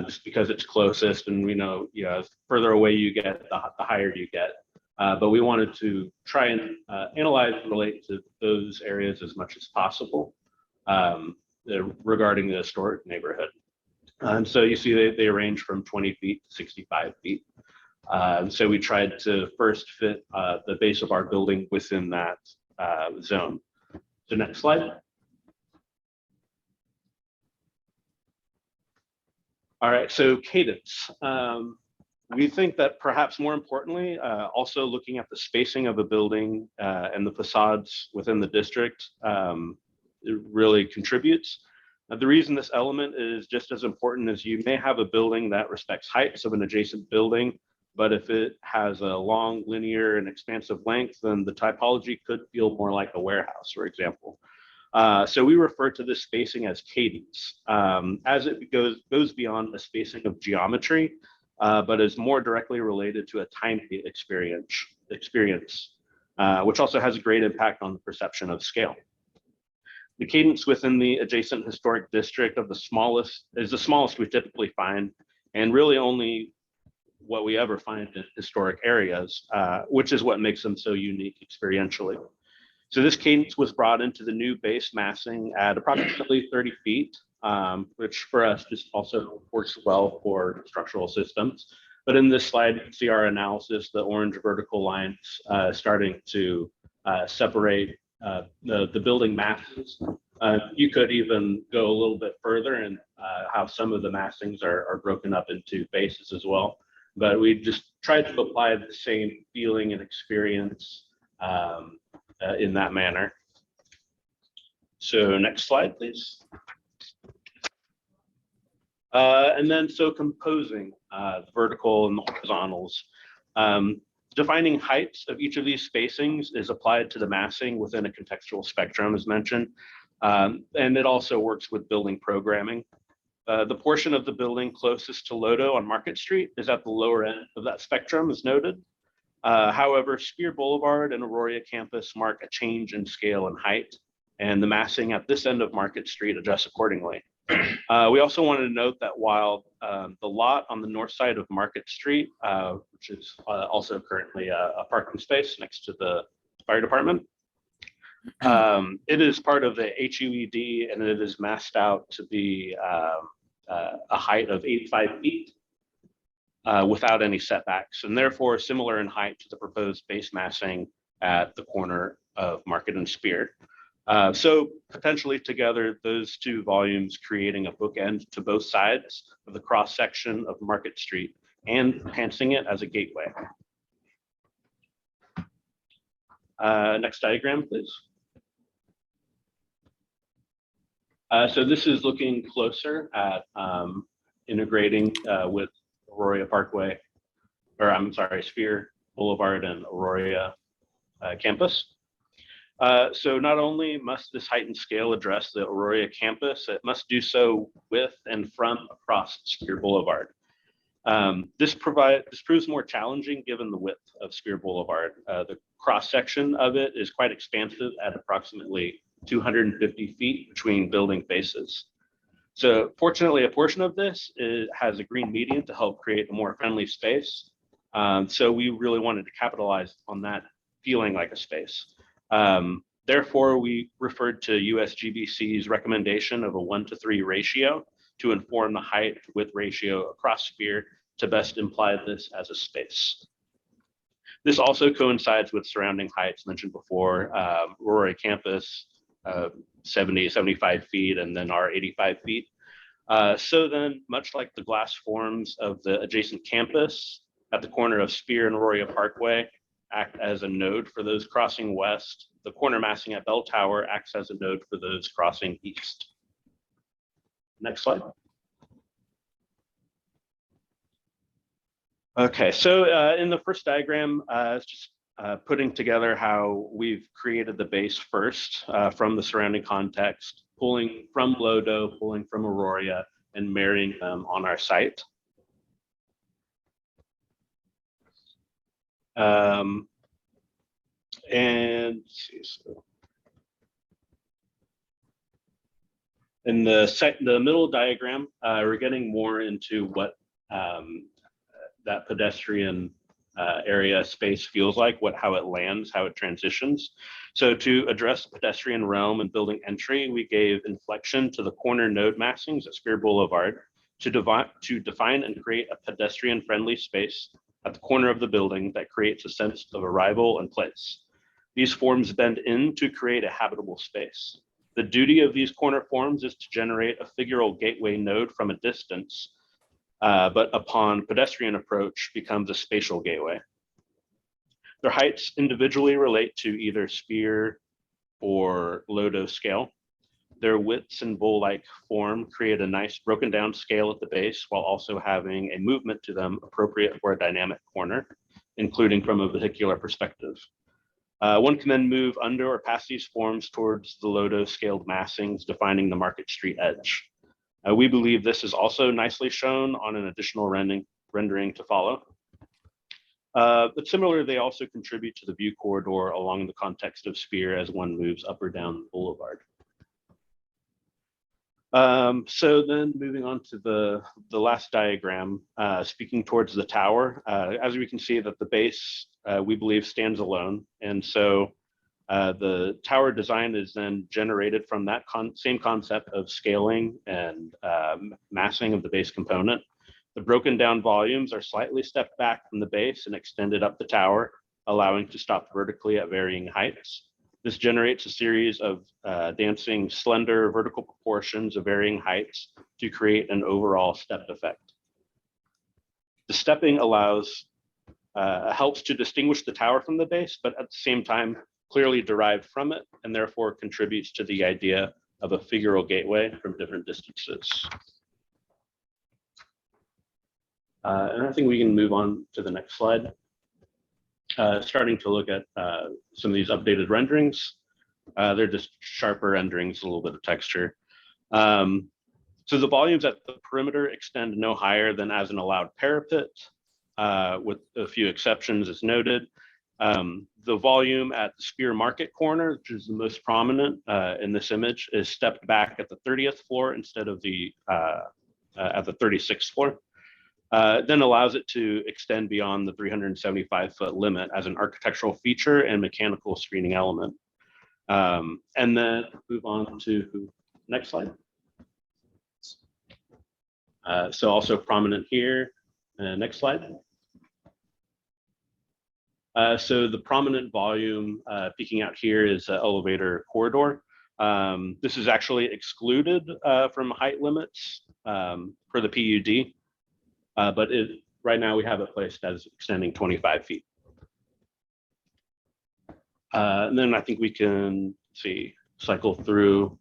just because it's closest, and we know, the further away you get, the higher you get. But we wanted to try and analyze and relate to those areas as much as possible regarding the historic neighborhood. And so you see they range from 20 feet to 65 feet. So we tried to first fit the base of our building within that zone. So next slide. All right, so cadence. We think that perhaps more importantly, also looking at the spacing of a building and the facades within the district, it really contributes. The reason this element is just as important is you may have a building that respects heights of an adjacent building, but if it has a long, linear, and expansive length, then the typology could feel more like a warehouse, for example. So we refer to this spacing as cadence, as it goes beyond the spacing of geometry, but is more directly related to a time experience, which also has a great impact on the perception of scale. The cadence within the adjacent historic district is the smallest we typically find, and really only what we ever find in historic areas, which is what makes them so unique experientially. So this cadence was brought into the new base massing at approximately 30 feet, which for us just also works well for structural systems. But in this slide, you can see our analysis, the orange vertical lines starting to separate the building masses. You could even go a little bit further and how some of the massings are broken up into bases as well. But we just tried to apply the same feeling and experience in that manner. So next slide, please. And then so composing the vertical and the horizontals. Defining heights of each of these spacings is applied to the massing within a contextual spectrum, as mentioned. And it also works with building programming. The portion of the building closest to Lodo on Market Street is at the lower end of that spectrum, as noted. However, Spear Boulevard and Aurora campus mark a change in scale and height, and the massing at this end of Market Street adjusts accordingly. We also wanted to note that while the lot on the north side of Market Street, which is also currently a parking space next to the fire department, it is part of the HUED and it is massed out to be a height of 85 feet without any setbacks, and therefore similar in height to the proposed base massing at the corner of Market and Spear. So potentially together, those two volumes creating a bookend to both sides of the cross section of Market Street and enhancing it as a gateway. Next diagram, please. So this is looking closer at integrating with Aurora Parkway, or I'm sorry, Spear Boulevard and Aurora campus. So not only must this heightened scale address the Aurora campus, it must do so with and from across Spear Boulevard. This proves more challenging given the width of Spear Boulevard. The cross section of it is quite expansive at approximately 250 feet between building faces. So fortunately, a portion of this has a green median to help create a more friendly space. So we really wanted to capitalize on that feeling like a space. Therefore, we referred to USGBC's recommendation of a 1:3 ratio to inform the height width ratio across Spear to best imply this as a space. This also coincides with surrounding heights mentioned before, Aurora campus, 70, 75 feet, and then our 85 feet. So then, much like the glass forms of the adjacent campus at the corner of Spear and Aurora Parkway act as a node for those crossing west, the corner massing at Bell Tower acts as a node for those crossing east. Next slide. Okay, so in the first diagram, it's just putting together how we've created the base first from the surrounding context, pulling from Lodo, pulling from Aurora, and marrying them on our site. And let's see, so in the middle diagram, we're getting more into what that pedestrian area space feels like, how it lands, how it transitions. So to address the pedestrian realm and building entry, we gave inflection to the corner node massings at Spear Boulevard to define and create a pedestrian-friendly space at the corner of the building that creates a sense of arrival and place. These forms bend in to create a habitable space. The duty of these corner forms is to generate a figural gateway node from a distance, but upon pedestrian approach becomes a spatial gateway. Their heights individually relate to either Spear or Lodo scale. Their widths and bowl-like form create a nice broken down scale at the base while also having a movement to them appropriate for a dynamic corner, including from a vehicular perspective. One can then move under or past these forms towards the Lodo scaled massings defining the Market Street edge. We believe this is also nicely shown on an additional rendering to follow. But similarly, they also contribute to the view corridor along the context of Spear as one moves up or down the boulevard. So then moving on to the last diagram, speaking towards the tower, as we can see that the base, we believe, stands alone. And so the tower design is then generated from that same concept of scaling and massing of the base component. The broken down volumes are slightly stepped back from the base and extended up the tower, allowing to stop vertically at varying heights. This generates a series of dancing slender vertical proportions of varying heights to create an overall stepped effect. The stepping helps to distinguish the tower from the base, but at the same time, clearly derived from it, and therefore contributes to the idea of a figural gateway from different distances. And I think we can move on to the next slide. Starting to look at some of these updated renderings. They're just sharper renderings, a little bit of texture. So the volumes at the perimeter extend no higher than as an allowed parapet, with a few exceptions as noted. The volume at the Spear Market corner, which is the most prominent in this image, is stepped back at the 30th floor instead of at the 36th floor. Then allows it to extend beyond the 375-foot limit as an architectural feature and mechanical screening element. And then move on to next slide. So also prominent here. Next slide. So the prominent volume peeking out here is elevator corridor. This is actually excluded from height limits for the PUD. But right now we have it placed as extending 25 feet. And then I think we can cycle through.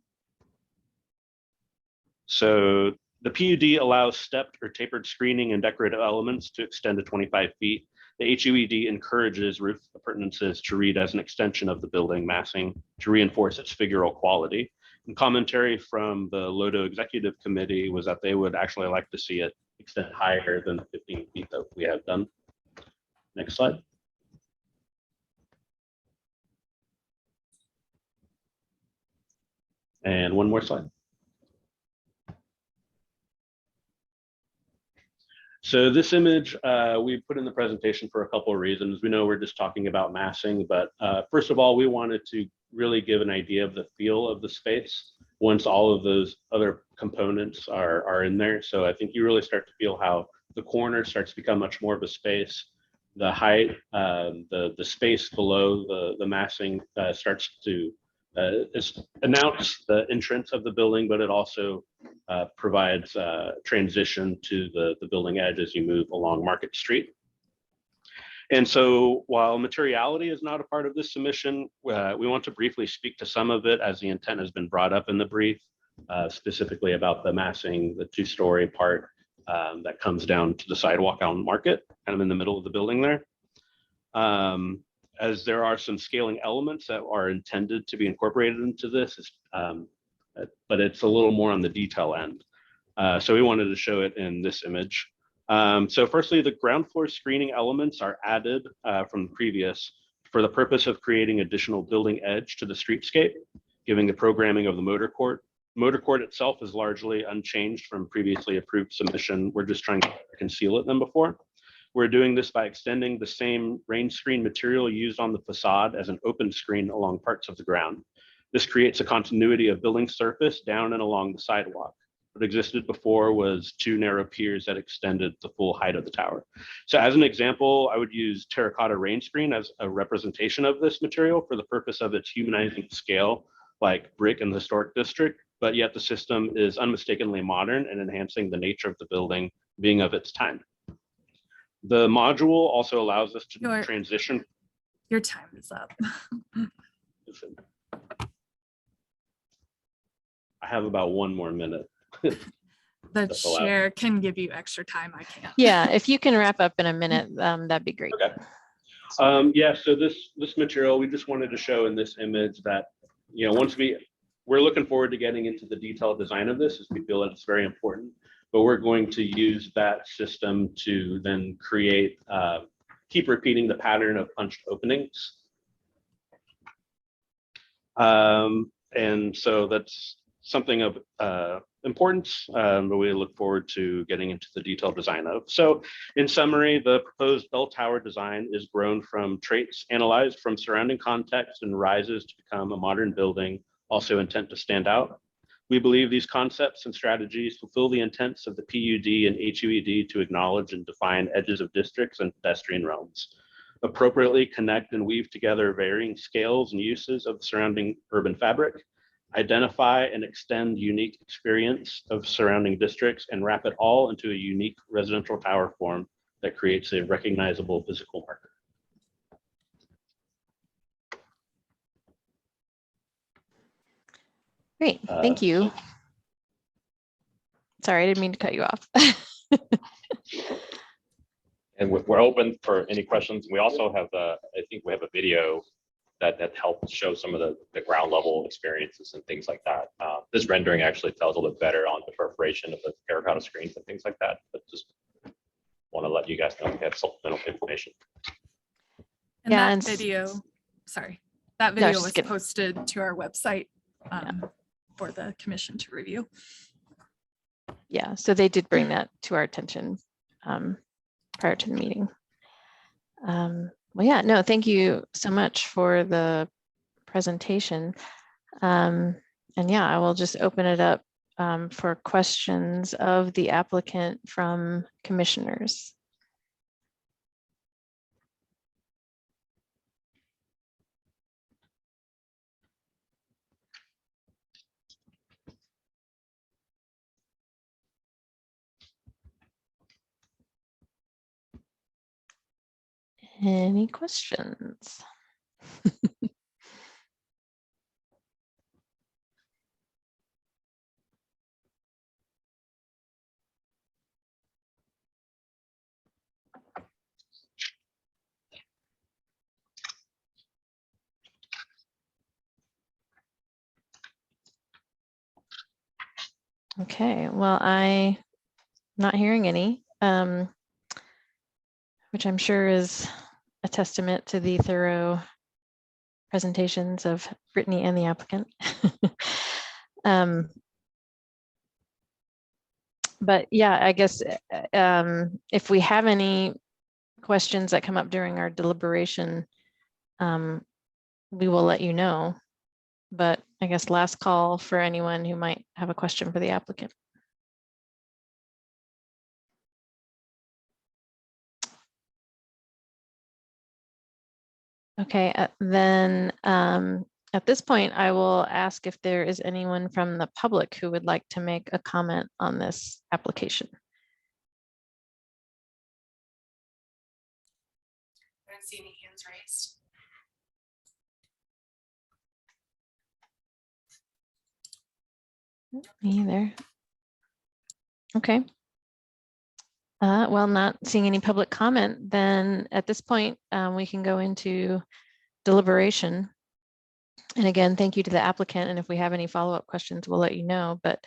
So the PUD allows stepped or tapered screening and decorative elements to extend to 25 feet. The HUED encourages roof appurtenances to read as an extension of the building massing to reinforce its figural quality. And commentary from the LODO Executive Committee was that they would actually like to see it extend higher than the 15 feet that we have done. Next slide. And one more slide. So this image we put in the presentation for a couple of reasons. We know we're just talking about massing, but first of all, we wanted to really give an idea of the feel of the space once all of those other components are in there. So I think you really start to feel how the corner starts to become much more of a space. The height, the space below the massing starts to announce the entrance of the building, but it also provides transition to the building edge as you move along Market Street. And so while materiality is not a part of this submission, we want to briefly speak to some of it as the intent has been brought up in the brief, specifically about the massing, the two-story part that comes down to the sidewalk on Market, kind of in the middle of the building there. As there are some scaling elements that are intended to be incorporated into this, but it's a little more on the detail end. So we wanted to show it in this image. So firstly, the ground floor screening elements are added from the previous for the purpose of creating additional building edge to the streetscape, giving the programming of the motor court. Motor court itself is largely unchanged from previously approved submission. We're just trying to conceal it than before. We're doing this by extending the same rain screen material used on the facade as an open screen along parts of the ground. This creates a continuity of building surface down and along the sidewalk. What existed before was two narrow piers that extended the full height of the tower. So as an example, I would use terracotta rain screen as a representation of this material for the purpose of its humanizing scale, like brick in the historic district, but yet the system is unmistakably modern and enhancing the nature of the building being of its time. The module also allows us to transition. Your time is up. I have about one more minute. The chair can give you extra time. I can't. Yeah, if you can wrap up in a minute, that'd be great. Okay. Yeah, so this material, we just wanted to show in this image that, once we're looking forward to getting into the detailed design of this, as we feel that it's very important, but we're going to use that system to then create, keep repeating the pattern of punched openings. And so that's something of importance, but we look forward to getting into the detailed design of. So in summary, the proposed bell tower design is grown from traits analyzed from surrounding context and rises to become a modern building, also intent to stand out. We believe these concepts and strategies fulfill the intents of the PUD and HUED to acknowledge and define edges of districts and pedestrian realms, appropriately connect and weave together varying scales and uses of the surrounding urban fabric, identify and extend unique experience of surrounding districts, and wrap it all into a unique residential tower form that creates a recognizable physical marker. Great, thank you. Sorry, I didn't mean to cut you off. And we're open for any questions. We also have, I think we have a video that helps show some of the ground level experiences and things like that. This rendering actually tells a little bit better on the perforation of the terracotta screens and things like that, but just want to let you guys know we have supplemental information. And Yeah, that and video, sorry, that No, I was video was just kidding. posted to our website for the commission to review. Yeah, so they did bring that to our attention prior to the meeting. Well, yeah, no, thank you so much for the presentation. And yeah, I will just open it up for questions of the applicant from commissioners. Any questions? Okay, well, I'm not hearing any, which I'm sure is a testament to the thorough presentations of Brittany and the applicant. But yeah, I guess if we have any questions that come up during our deliberation, we will let you know. But I guess last call for anyone who might have a question for the applicant. Okay, then at this point, I will ask if there is anyone from the public who would like to make a comment on this application. I don't see any hands raised. Me either. Okay. Well, not seeing any public comment, then at this point, we can go into deliberation. And again, thank you to the applicant. And if we have any follow-up questions, we'll let you know. But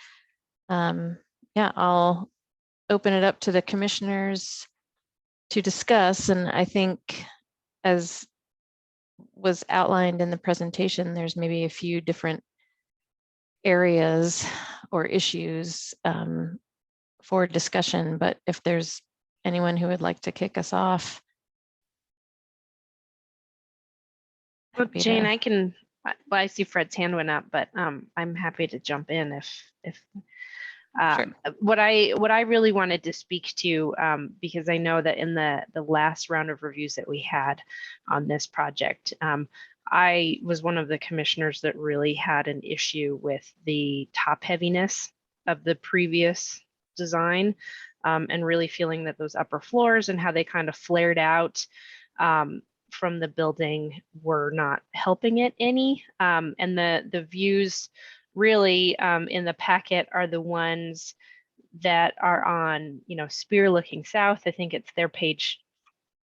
yeah, I'll open it up to the commissioners to discuss. And I think, as was outlined in the presentation, there's maybe a few different areas or issues for discussion, but if there's anyone who would like to kick us off. Well, happy Jane, to- I can, well, I see Fred's hand went up, but I'm happy to jump in if Sure. what I really wanted to speak to, because I know that in the last round of reviews that we had on this project, I was one of the commissioners that really had an issue with the top heaviness of the previous design, and really feeling that those upper floors and how they kind of flared out from the building were not helping it any. And the views really in the packet are the ones that are on, Spear looking south. I think it's their page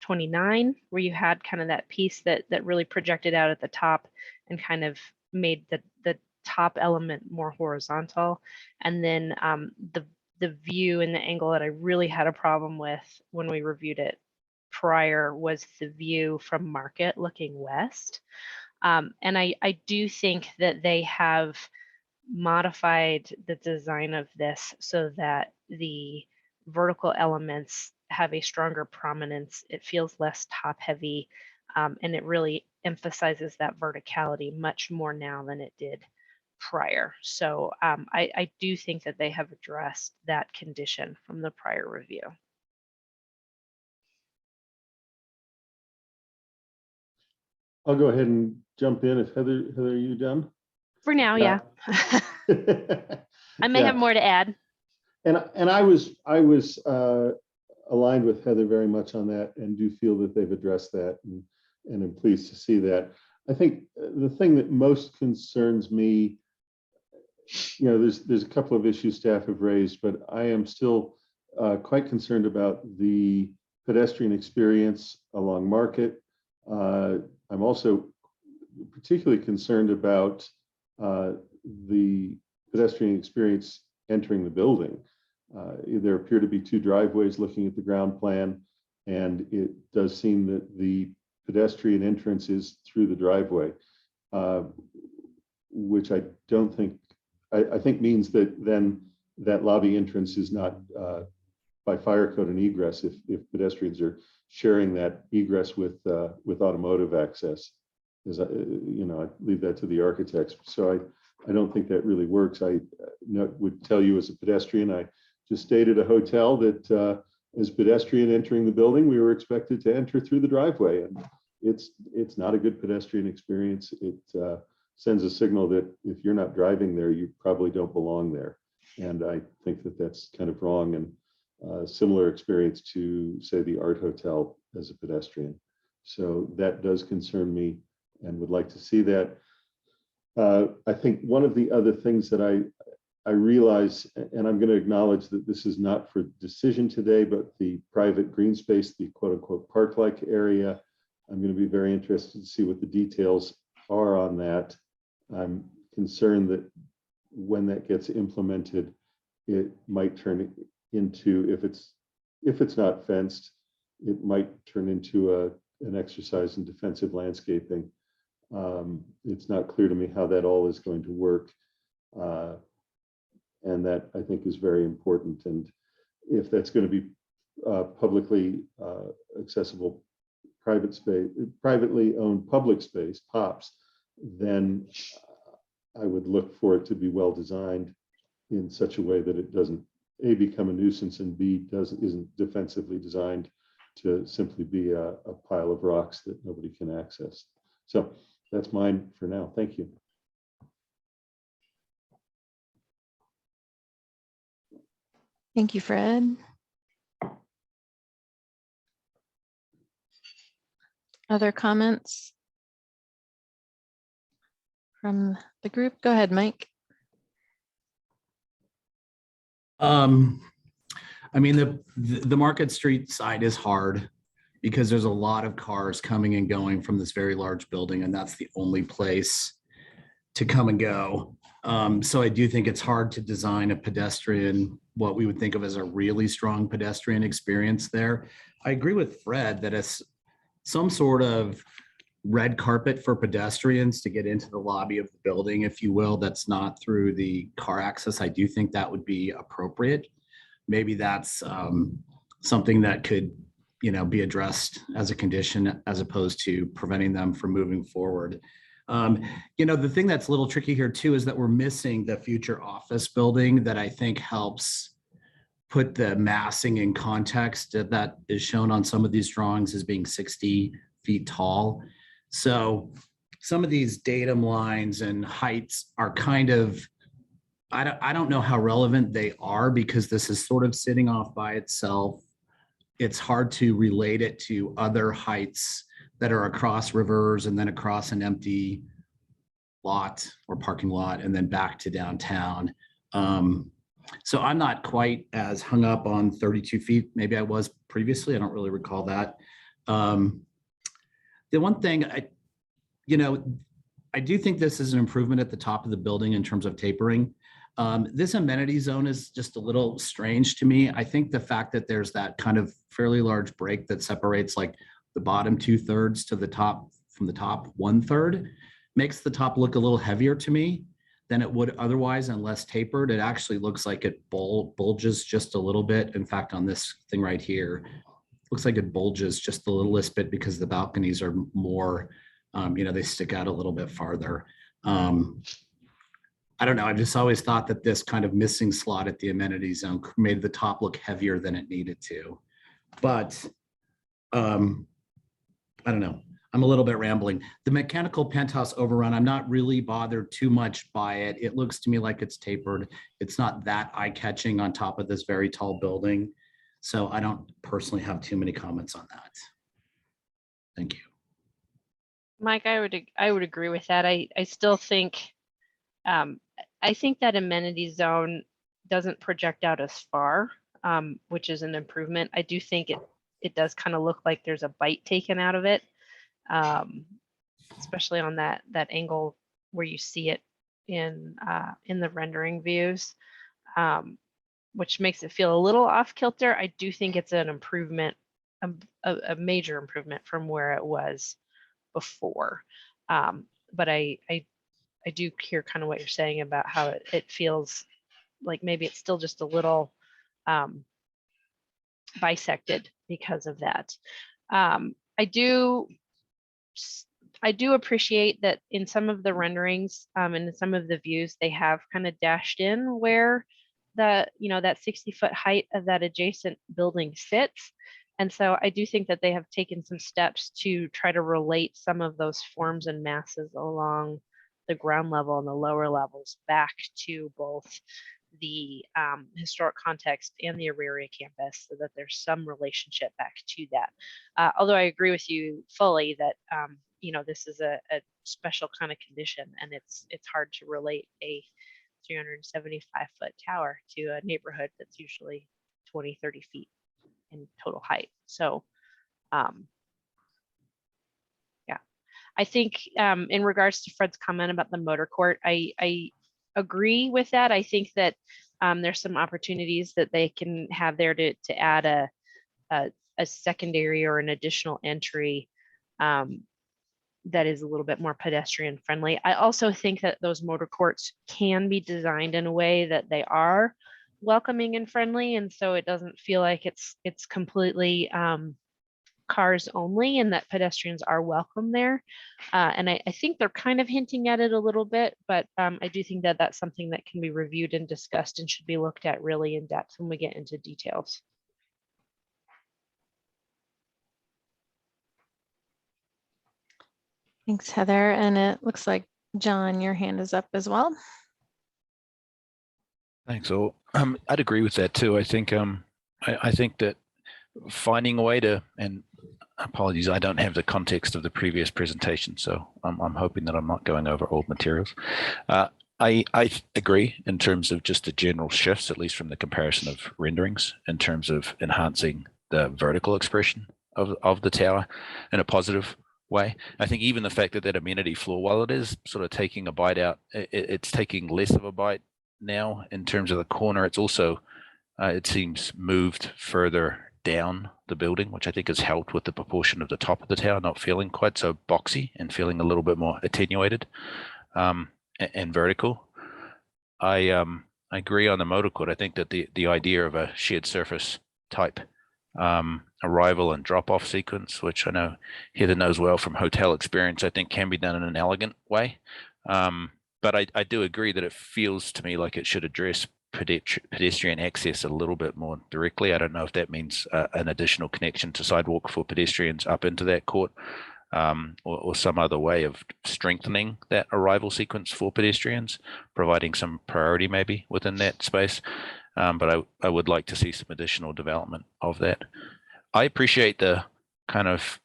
29, where you had kind of that piece that really projected out at the top and kind of made the top element more horizontal. And then the view and the angle that I really had a problem with when we reviewed it prior was the view from Market looking west. And I do think that they have modified the design of this so that the vertical elements have a stronger prominence. It feels less top heavy, and it really emphasizes that verticality much more now than it did prior. So I do think that they have addressed that condition from the prior review. I'll go ahead and jump in if Heather, are you done? For now, yeah. I may Yeah. have more to add. And I was aligned with Heather very much on that, and do feel that they've addressed that, and I'm pleased to see that. I think the thing that most concerns me, you know, there's a couple of issues staff have raised, but I am still quite concerned about the pedestrian experience along Market. I'm also particularly concerned about the pedestrian experience entering the building. There appear to be two driveways looking at the ground plan, and it does seem that the pedestrian entrance is through the driveway, which I don't think, I think means that then that lobby entrance is not by fire code an egress if pedestrians are sharing that egress with automotive access. As you know, I leave that to the architects. So I don't think that really works. I would tell you as a pedestrian, I just stayed at a hotel that as pedestrian entering the building, we were expected to enter through the driveway, and it's not a good pedestrian experience. It sends a signal that if you're not driving there, you probably don't belong there. And I think that that's kind of wrong, and similar experience to, say, the Art Hotel as a pedestrian. So that does concern me, and would like to see that. I think one of the other things that I realize, and I'm going to acknowledge that this is not for decision today, but the private green space, the quote unquote park-like area, I'm going to be very interested to see what the details are on that. I'm concerned that when that gets implemented, it might turn into, if it's not fenced, it might turn into an exercise in defensive landscaping. It's not clear to me how that all is going to work. And that, I think, is very important. And if that's going to be publicly accessible private space, privately owned public space, POPs, then I would look for it to be well designed in such a way that it doesn't A, become a nuisance, and B, isn't defensively designed to simply be a pile of rocks that nobody can access. So that's mine for now. Thank you. Thank you, Fred. Other comments from the group? Go ahead, Mike. I mean, the Market Street side is hard because there's a lot of cars coming and going from this very large building, and that's the only place to come and go. So I do think it's hard to design a pedestrian, what we would think of as a really strong pedestrian experience there. I agree with Fred that it's some sort of red carpet for pedestrians to get into the lobby of the building, if you will, that's not through the car access. I do think that would be appropriate. Maybe that's something that could, you know, be addressed as a condition as opposed to preventing them from moving forward. You know, the thing that's a little tricky here too is that we're missing the future office building that I think helps put the massing in context that is shown on some of these drawings as being 60 feet tall. So some of these datum lines and heights are kind of, I don't know how relevant they are because this is sort of sitting off by itself. It's hard to relate it to other heights that are across rivers and then across an empty lot or parking lot and then back to downtown. So I'm not quite as hung up on 32 feet. Maybe I was previously. I don't really recall that. The one thing I do think this is an improvement at the top of the building in terms of tapering. This amenity zone is just a little strange to me. I think the fact that there's that kind of fairly large break that separates like the bottom 2/3 to the top from the top 1/3 makes the top look a little heavier to me than it would otherwise and less tapered. It actually looks like it bulges just a little bit. In fact, on this thing right here, looks like it bulges just the littlest bit because the balconies are more, they stick out a little bit farther. I don't know. I've just always thought that this kind of missing slot at the amenity zone made the top look heavier than it needed to. But I don't know. I'm a little bit rambling. The mechanical penthouse overrun, I'm not really bothered too much by it. It looks to me like it's tapered. It's not that eye-catching on top of this very tall building. So I don't personally have too many comments on that. Thank you. Mike, I would agree with that. I still think I think that amenity zone doesn't project out as far, which is an improvement. I do think it does kind of look like there's a bite taken out of it, especially on that angle where you see it in the rendering views, which makes it feel a little off kilter. I do think it's an improvement, a major improvement from where it was before. But I do hear kind of what you're saying about how it feels like maybe it's still just a little bisected because of that. I do appreciate that in some of the renderings and in some of the views, they have kind of dashed in where that 60-foot height of that adjacent building sits. And so I do think that they have taken some steps to try to relate some of those forms and masses along the ground level and the lower levels back to both the historic context and the Auraria campus, so that there's some relationship back to that. Although I agree with you fully that this is a special kind of condition, and it's hard to relate a 375-foot tower to a neighborhood that's usually 20, 30 feet in total height. So I think in regards to Fred's comment about the motor court, I agree with that. I think that there's some opportunities that they can have there to add a secondary or an additional entry that is a little bit more pedestrian friendly. I also think that those motor courts can be designed in a way that they are welcoming and friendly, and so it doesn't feel like it's completely cars only, and that pedestrians are welcome there. And I think they're kind of hinting at it a little bit, but I do think that that's something that can be reviewed and discussed and should be looked at really in depth when we get into details. Thanks, Heather. And it looks like, John, your hand is up as well. Thanks all. I'd agree with that too. I think I think that finding a way to, and apologies, I don't have the context of the previous presentation, so I'm hoping that I'm not going over old materials. I agree in terms of just the general shifts, at least from the comparison of renderings, in terms of enhancing the vertical expression of the tower in a positive way. I think even the fact that amenity floor, while it is sort of taking a bite out, it's taking less of a bite now in terms of the corner. It's also, it seems, moved further down the building, which I think has helped with the proportion of the top of the tower not feeling quite so boxy and feeling a little bit more attenuated and vertical. I agree on the motor court. I think that the idea of a shared surface type arrival and drop-off sequence, which I know Heather knows well from hotel experience, I think can be done in an elegant way. But I do agree that it feels to me like it should address pedestrian access a little bit more directly. I don't know if that means an additional connection to sidewalk for pedestrians up into that court, or some other way of strengthening that arrival sequence for pedestrians, providing some priority maybe within that space. But I would like to see some additional development of that. I appreciate the kind of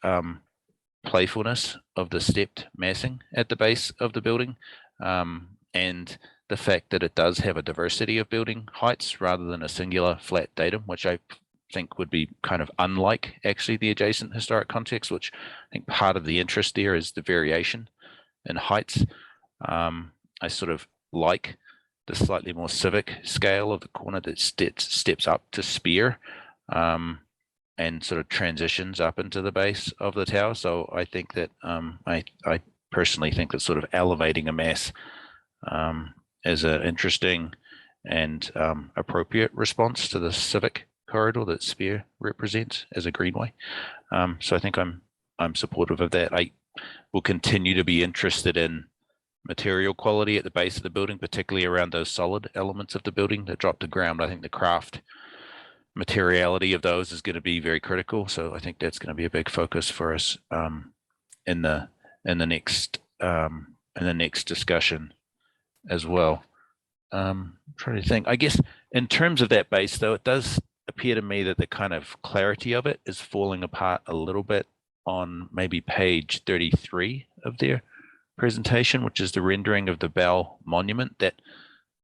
playfulness of the stepped massing at the base of the building, and the fact that it does have a diversity of building heights rather than a singular flat datum, which I think would be kind of unlike actually the adjacent historic context, which I think part of the interest there is the variation in heights. I sort of like the slightly more civic scale of the corner that steps up to spear and sort of transitions up into the base of the tower. So I think that I personally think that sort of elevating a mass as an interesting and appropriate response to the civic corridor that Spear represents as a greenway. So I think I'm supportive of that. I will continue to be interested in material quality at the base of the building, particularly around those solid elements of the building that drop to ground. I think the craft materiality of those is going to be very critical. So I think that's going to be a big focus for us in the next discussion as well. Trying to think, I guess in terms of that base though, it does appear to me that the kind of clarity of it is falling apart a little bit on maybe page 33 of their presentation, which is the rendering of the Bell Monument. That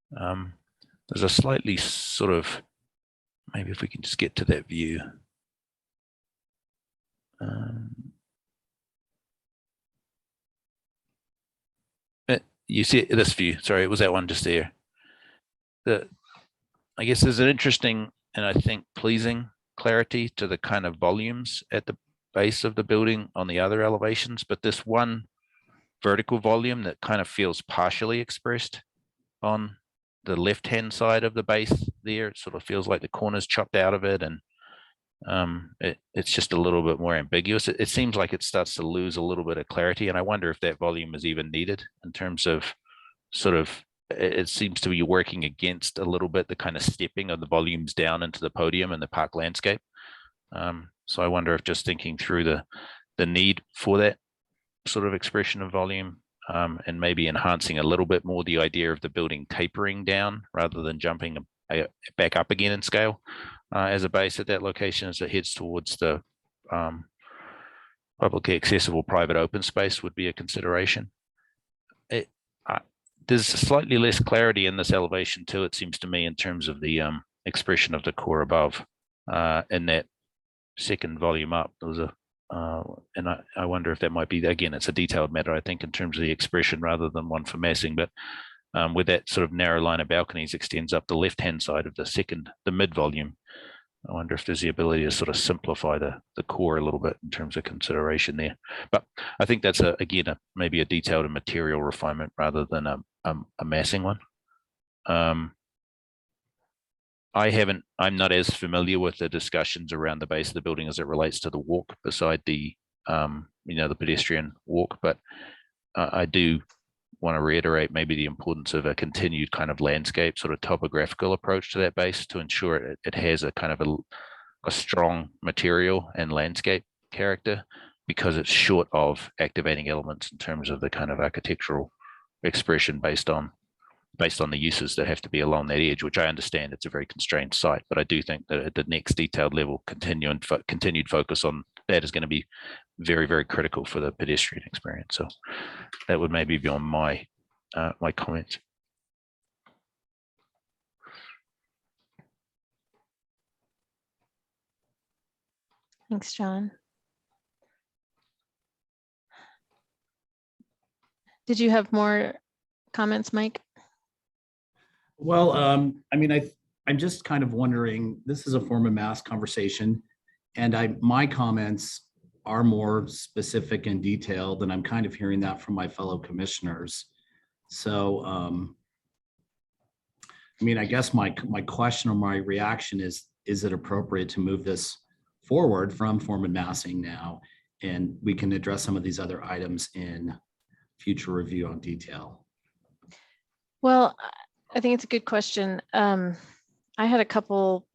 there's a slightly sort of, maybe if we can just get to that view. You see this view, sorry, it was that one just there. I guess there's an interesting and I think pleasing clarity to the kind of volumes at the base of the building on the other elevations, but this one vertical volume that kind of feels partially expressed on the left-hand side of the base there, it sort of feels like the corners chopped out of it, and it's just a little bit more ambiguous. It seems like it starts to lose a little bit of clarity, and I wonder if that volume is even needed in terms of sort of, it seems to be working against a little bit the kind of stepping of the volumes down into the podium and the park landscape. So I wonder if just thinking through the need for that sort of expression of volume, and maybe enhancing a little bit more the idea of the building tapering down rather than jumping back up again in scale as a base at that location as it heads towards the publicly accessible private open space would be a consideration. There's slightly less clarity in this elevation too, it seems to me, in terms of the expression of the core above in that second volume up. There was a and I wonder if that might be, again, it's a detailed matter, I think, in terms of the expression rather than one for massing, but where that sort of narrow line of balconies extends up the left-hand side of the mid volume. I wonder if there's the ability to sort of simplify the core a little bit in terms of consideration there. But I think that's again maybe a detailed and material refinement rather than a massing one. I'm not as familiar with the discussions around the base of the building as it relates to the walk beside the the pedestrian walk, but I do want to reiterate maybe the importance of a continued kind of landscape sort of topographical approach to that base to ensure it has a kind of a strong material and landscape character, because it's short of activating elements in terms of the kind of architectural expression based on the uses that have to be along that edge, which I understand it's a very constrained site, but I do think that at the next detailed level, continued focus on that is going to be very, very critical for the pedestrian experience. So that would maybe be on my comments. Thanks, John. Did you have more comments, Mike? Well, I mean, I'm just kind of wondering, this is a form of mass conversation, and my comments are more specific and detailed, and I'm kind of hearing that from my fellow commissioners. So, I mean, I guess my question or my reaction is it appropriate to move this forward from form and massing now, and we can address some of these other items in future review on detail? Well, I think it's a good question. I had a couple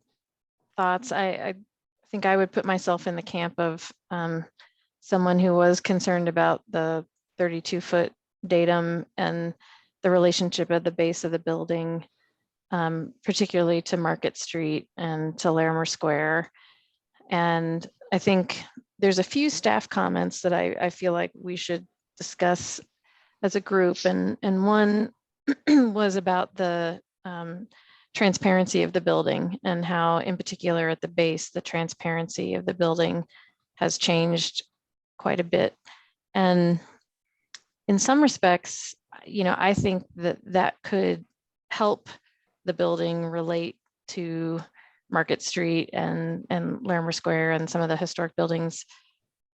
thoughts. I think I would put myself in the camp of someone who was concerned about the 32-foot datum and the relationship at the base of the building, particularly to Market Street and to Larimer Square. And I think there's a few staff comments that I feel like we should discuss as a group. And one was about the transparency of the building and how, in particular at the base, the transparency of the building has changed quite a bit. And in some respects, I think that could help the building relate to Market Street and Larimer Square and some of the historic buildings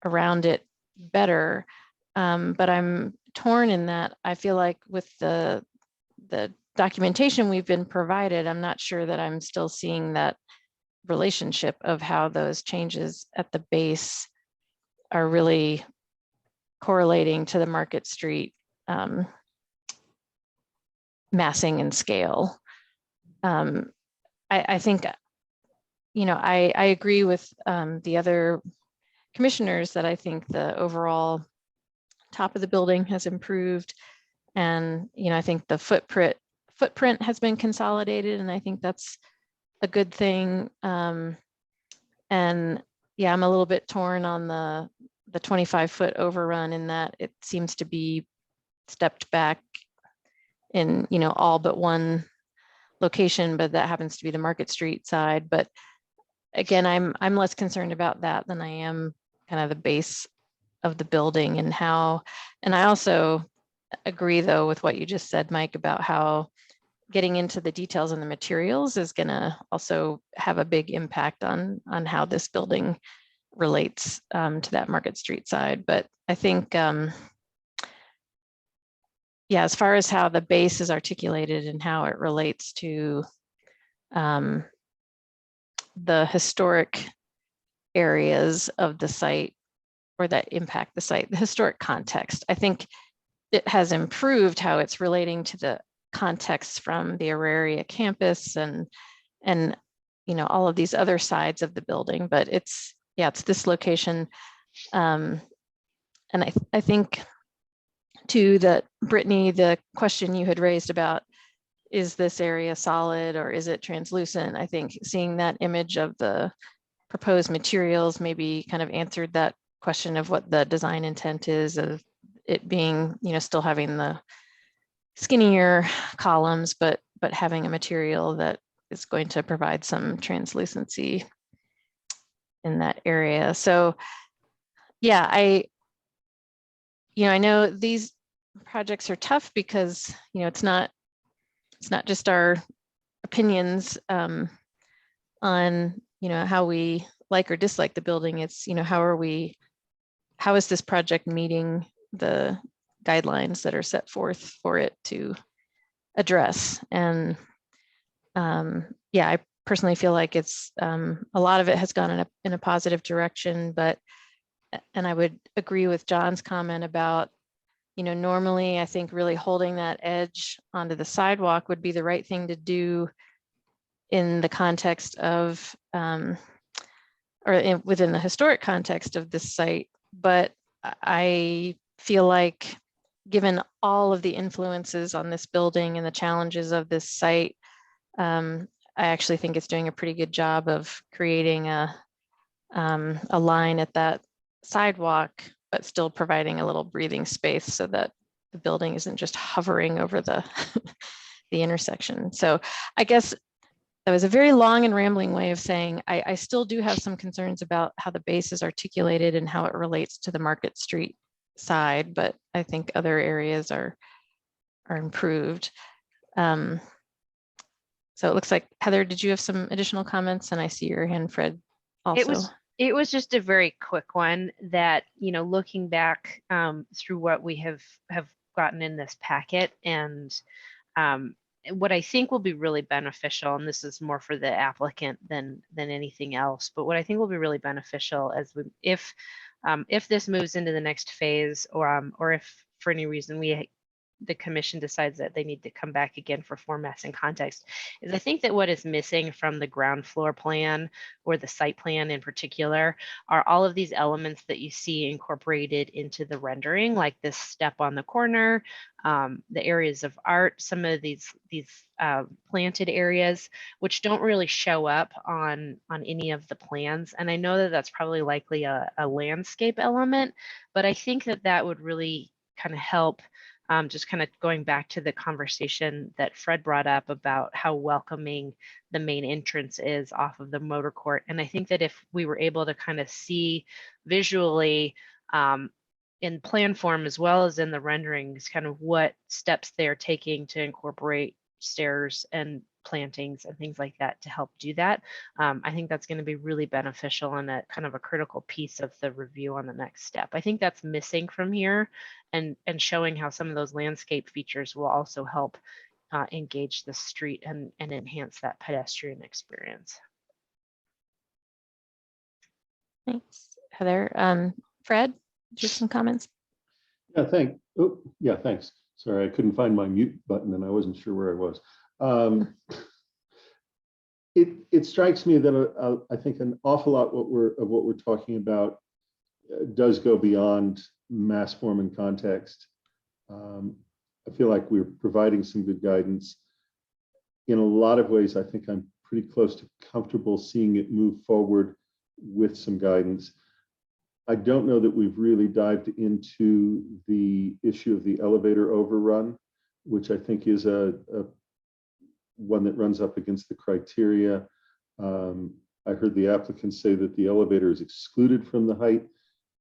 around it better. But I'm torn in that I feel like with the documentation we've been provided, I'm not sure that I'm still seeing that relationship of how those changes at the base are really correlating to the Market Street massing and scale. I think, you know, I agree with the other commissioners that I think the overall top of the building has improved. And, you know, I think the footprint has been consolidated, and I think that's a good thing. And yeah, I'm a little bit torn on the 25-foot overrun, in that it seems to be stepped back in, you know, all but one location, but that happens to be the Market Street side. But again, I'm less concerned about that than I am kind of the base of the building and how. And I also agree, though, with what you just said, Mike, about how getting into the details and the materials is going to also have a big impact on how this building relates to that Market Street side. But I think, yeah, as far as how the base is articulated and how it relates to the historic areas of the site or that impact the site, the historic context, I think it has improved how it's relating to the context from the Auraria campus and you know, all of these other sides of the building. But it's, yeah, it's this location. And I think too that, Brittany, the question you had raised about, is this area solid or is it translucent? I think seeing that image of the proposed materials maybe kind of answered that question of what the design intent is, of it being, you know, still having the skinnier columns, but having a material that is going to provide some translucency in that area. So yeah, I know these projects are tough because, you know, it's not just our opinions on, you know, how we like or dislike the building. It's, you know, how is this project meeting the guidelines that are set forth for it to address? And yeah, I personally feel like it's a lot of it has gone in a positive direction, and I would agree with John's comment about, you know, normally I think really holding that edge onto the sidewalk would be the right thing to do in the context of, within the historic context of this site. But I feel like, given all of the influences on this building and the challenges of this site, I actually think it's doing a pretty good job of creating a line at that sidewalk, but still providing a little breathing space so that the building isn't just hovering over the the intersection. So I guess that was a very long and rambling way of saying I still do have some concerns about how the base is articulated and how it relates to the Market Street side, but I think other areas are improved. So it looks like, Heather, did you have some additional comments? And I see your hand, Fred, also. It was just a very quick one that, you know, looking back through what we have gotten in this packet, and what I think will be really beneficial, and this is more for the applicant than anything else, but what I think will be really beneficial as if this moves into the next phase, or if for any reason the commission decides that they need to come back again for form, mass, and context, is I think that what is missing from the ground floor plan, or the site plan in particular, are all of these elements that you see incorporated into the rendering, like this step on the corner, the areas of art, some of these planted areas, which don't really show up on any of the plans. And I know that that's probably likely a landscape element, but I think that would really kind of help. Just kind of going back to the conversation that Fred brought up about how welcoming the main entrance is off of the motor court. And I think that if we were able to kind of see visually in plan form, as well as in the renderings, kind of what steps they're taking to incorporate stairs and plantings and things like that to help do that. I think that's going to be really beneficial and a kind of a critical piece of the review on the next step. I think that's missing from here, and showing how some of those landscape features will also help engage the street and enhance that pedestrian experience. Thanks, Heather. Fred, do you have some comments? Yeah, thanks. Sorry, I couldn't find my mute button and I wasn't sure where I was. It strikes me that I think an awful lot of what we're talking about does go beyond mass form and context. I feel like we're providing some good guidance. In a lot of ways, I think I'm pretty close to comfortable seeing it move forward with some guidance. I don't know that we've really dived into the issue of the elevator overrun, which I think is a one that runs up against the criteria. I heard the applicant say that the elevator is excluded from the height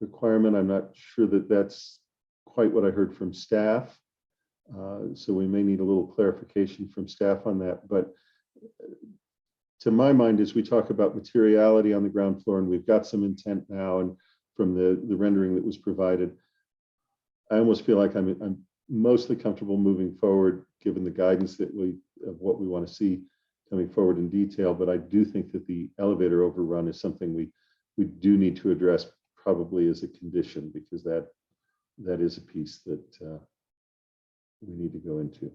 requirement. I'm not sure that that's quite what I heard from staff. So we may need a little clarification from staff on that. But to my mind, as we talk about materiality on the ground floor, and we've got some intent now, and from the rendering that was provided, I almost feel like I'm mostly comfortable moving forward, given the guidance that of what we want to see coming forward in detail. But I do think that the elevator overrun is something we do need to address, probably as a condition, because that is a piece that we need to go into.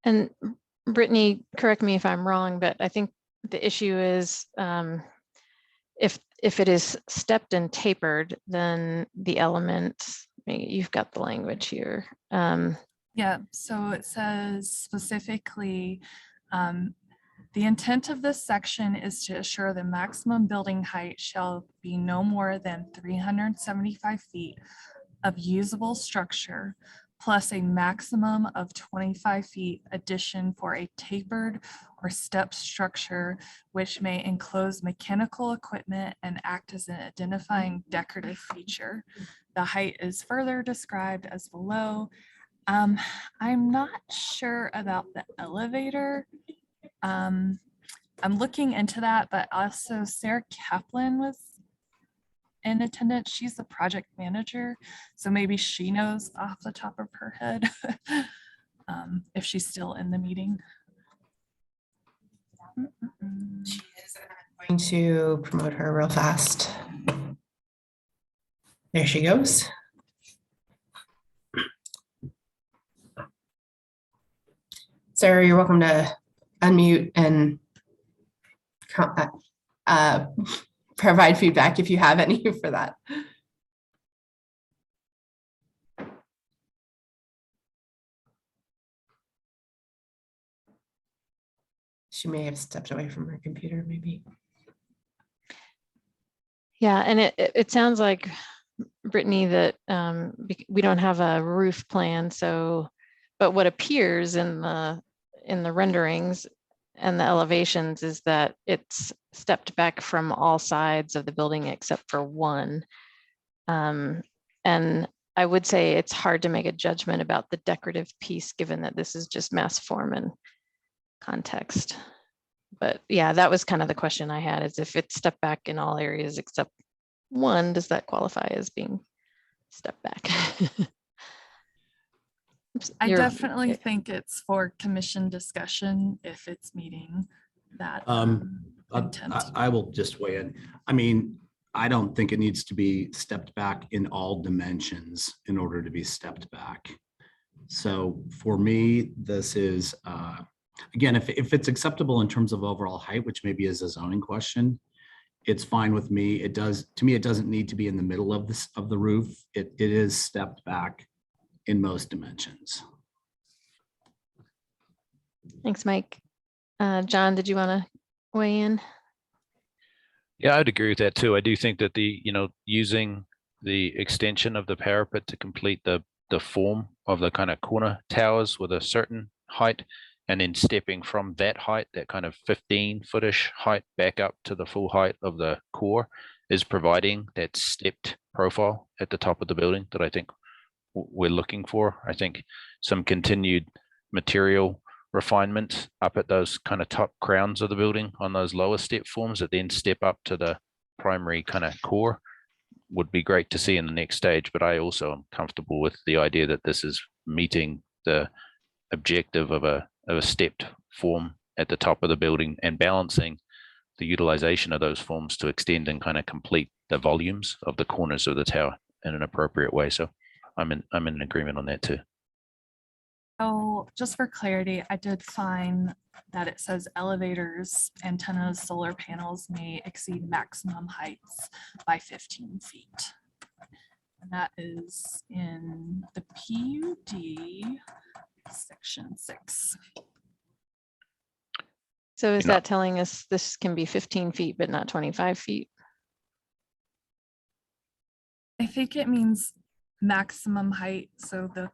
And Brittany, correct me if I'm wrong, but I think the issue is if it is stepped and tapered, then the elements, you've got the language here. Yeah, so it says specifically, the intent of this section is to assure the maximum building height shall be no more than 375 feet of usable structure, plus a maximum of 25 feet addition for a tapered or stepped structure, which may enclose mechanical equipment and act as an identifying decorative feature. The height is further described as below. I'm not sure about the elevator. I'm looking into that, but also Sarah Kaplan was in attendance. She's the project manager, so maybe she knows off the top of her head if she's still in the meeting. She is. I'm going to promote her real fast. There she goes. Sarah, you're welcome to unmute and provide feedback if you have any for that. She may have stepped away from her computer, maybe. Yeah, and it sounds like, Brittany, that we don't have a roof plan, so, but what appears in the renderings and the elevations is that it's stepped back from all sides of the building except for one. And I would say it's hard to make a judgment about the decorative piece, given that this is just mass form and context. But yeah, that was kind of the question I had, is if it's stepped back in all areas except one, does that qualify as being stepped back? I definitely think it's for commission discussion if it's meeting that intent. I will just weigh in. I mean, I don't think it needs to be stepped back in all dimensions in order to be stepped back. So for me, this is, again, if it's acceptable in terms of overall height, which maybe is a zoning question, it's fine with me. It does, to me, it doesn't need to be in the middle of the roof. It is stepped back in most dimensions. Thanks, Mike. John, did you want to weigh in? Yeah, I'd agree with that too. I do think that using the extension of the parapet to complete the form of the kind of corner towers with a certain height, and then stepping from that height, that kind of 15-foot-ish height, back up to the full height of the core, is providing that stepped profile at the top of the building that I think we're looking for. I think some continued material refinement up at those kind of top crowns of the building on those lower step forms that then step up to the primary kind of core would be great to see in the next stage. But I also am comfortable with the idea that this is meeting the objective of a stepped form at the top of the building and balancing the utilization of those forms to extend and kind of complete the volumes of the corners of the tower in an appropriate way. So I'm in agreement on that too. So just for clarity, I did find that it says elevators, antennas, solar panels may exceed maximum heights by 15 feet. And that is in the PUD section 6. So is You're not- that telling us this can be 15 feet, but not 25 feet? I think it means maximum height. So the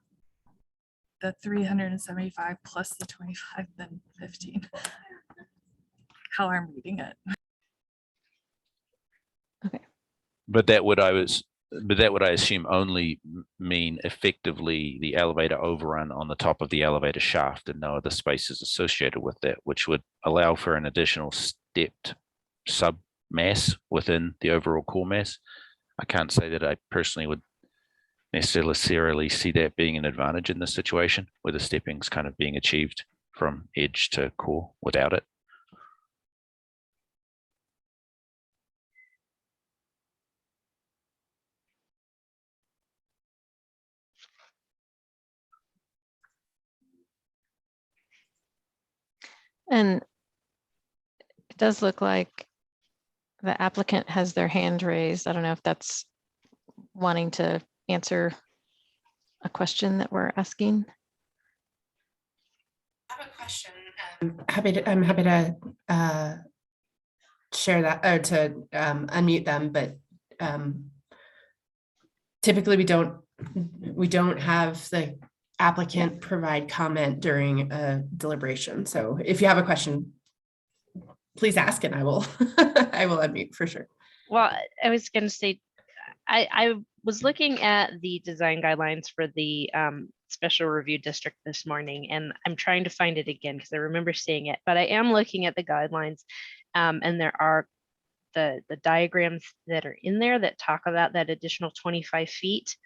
375 plus the 25, then 15. How I'm reading it. But that would I assume only mean effectively the elevator overrun on the top of the elevator shaft and no other spaces associated with that, which would allow for an additional stepped sub mass within the overall core mass. I can't say that I personally would necessarily see that being an advantage in this situation where the stepping's kind of being achieved from edge to core without it. And it does look like the applicant has their hand raised. I don't know if that's wanting to answer a question that we're asking. I have a question. I'm happy to share that or to unmute them, but typically we don't have the applicant provide comment during a deliberation. So if you have a question, please ask and I will I will unmute for sure. Well, I was going to say, I was looking at the design guidelines for the special review district this morning, and I'm trying to find it again because I remember seeing it, but I am looking at the guidelines, and there are the diagrams that are in there that talk about that additional 25 feet.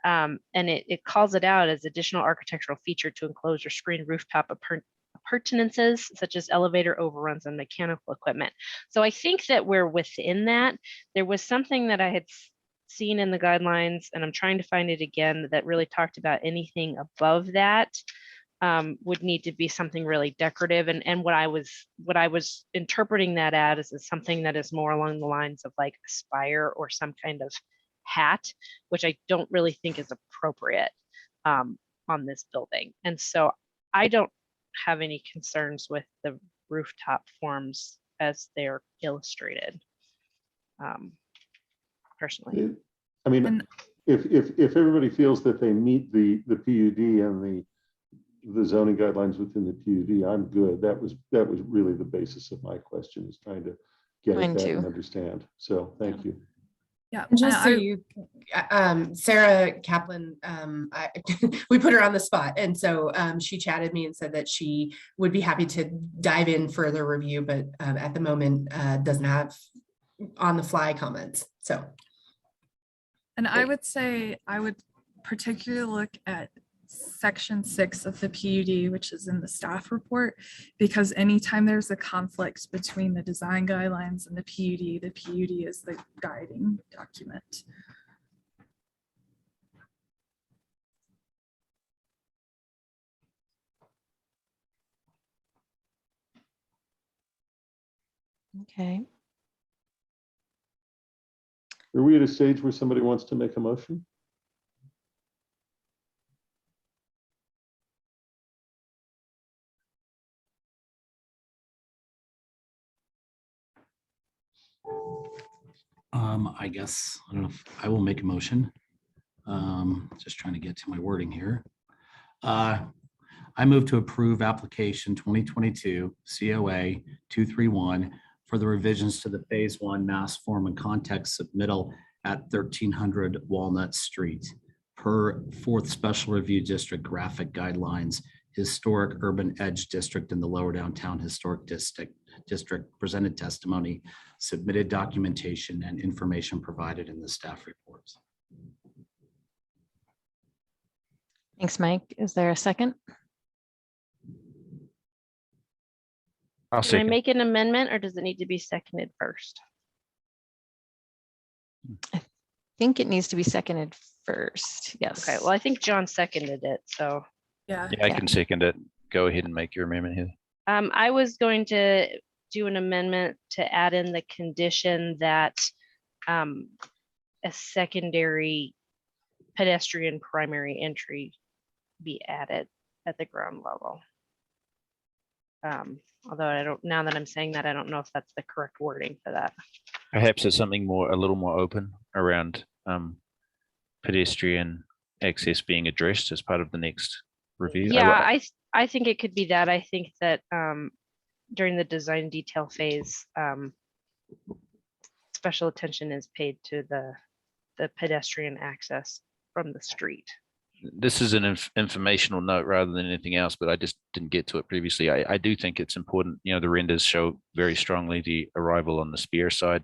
And it calls it out as additional architectural feature to enclose or screen rooftop appurtenances such as elevator overruns and mechanical equipment. So I think that we're within that. There was something that I had seen in the guidelines, and I'm trying to find it again, that really talked about anything above that would need to be something really decorative. And what I was interpreting that as is something that is more along the lines of like a spire or some kind of hat, which I don't really think is appropriate on this building. And so I don't have any concerns with the rooftop forms as they're illustrated, personally. I mean, if everybody feels that they meet the PUD and the zoning guidelines within the PUD, I'm good. That was really the basis of my question, is trying to get at that and understand. So thank you. Yeah, and just so you, Sarah Kaplan, we put her on the spot, and so she chatted me and said that she would be happy to dive in further review, but at the moment doesn't have on the fly comments. So, and I would say I would particularly look at section 6 of the PUD, which is in the staff report, because anytime there's a conflict between the design guidelines and the PUD is the guiding document. Okay. Are we at a stage where somebody wants to make a motion? I guess, I don't know if I will make a motion. Just trying to get to my wording here. I move to approve application 2022 COA 231 for the revisions to the phase 1 mass form and context submittal at 1300 Walnut Street per 4th Special Review District graphic guidelines, Historic Urban Edge District in the Lower Downtown Historic District presented testimony, submitted documentation, and information provided in the staff reports. Thanks, Mike. Is there a second? I'll Can I second. make an amendment or does it need to be seconded first? I think it needs to be seconded first. Yes. Okay, well, I think John seconded it, so. Yeah. Yeah, I Yeah. can second it. Go ahead and make your amendment here. I was going to do an amendment to add in the condition that a secondary pedestrian primary entry be added at the ground level. Although I don't, now that I'm saying that, I don't know if that's the correct wording for that. Perhaps there's something more, a little more open around pedestrian access being addressed as part of the next review. Yeah, I think it could be that. I think that during the design detail phase, special attention is paid to the pedestrian access from the street. This is an informational note rather than anything else, but I just didn't get to it previously. I do think it's important. You know, the renders show very strongly the arrival on the Spear side.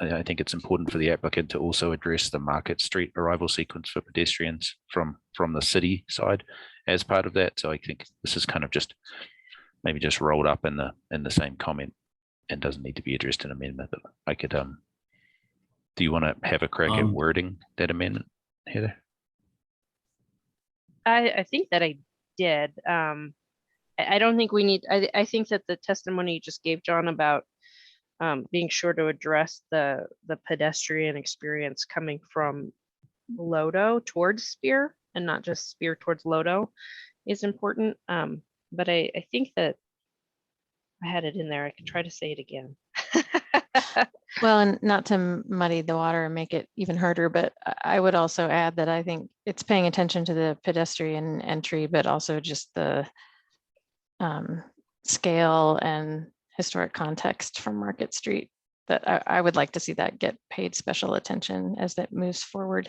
I think it's important for the applicant to also address the Market Street arrival sequence for pedestrians from the city side as part of that. So I think this is kind of just maybe just rolled up in the same comment and doesn't need to be addressed in amendment. But I could do you want to have a crack at wording that amendment, Heather? I think that I did. I don't think we need, I think that the testimony you just gave, John, about being sure to address the pedestrian experience coming from Lodo towards Spear and not just Spear towards Lodo is important. But I think that I had it in there. I could try to say it again. Well, and not to muddy the water and make it even harder, but I would also add that I think it's paying attention to the pedestrian entry, but also just the scale and historic context from Market Street, that I would like to see that get paid special attention as that moves forward.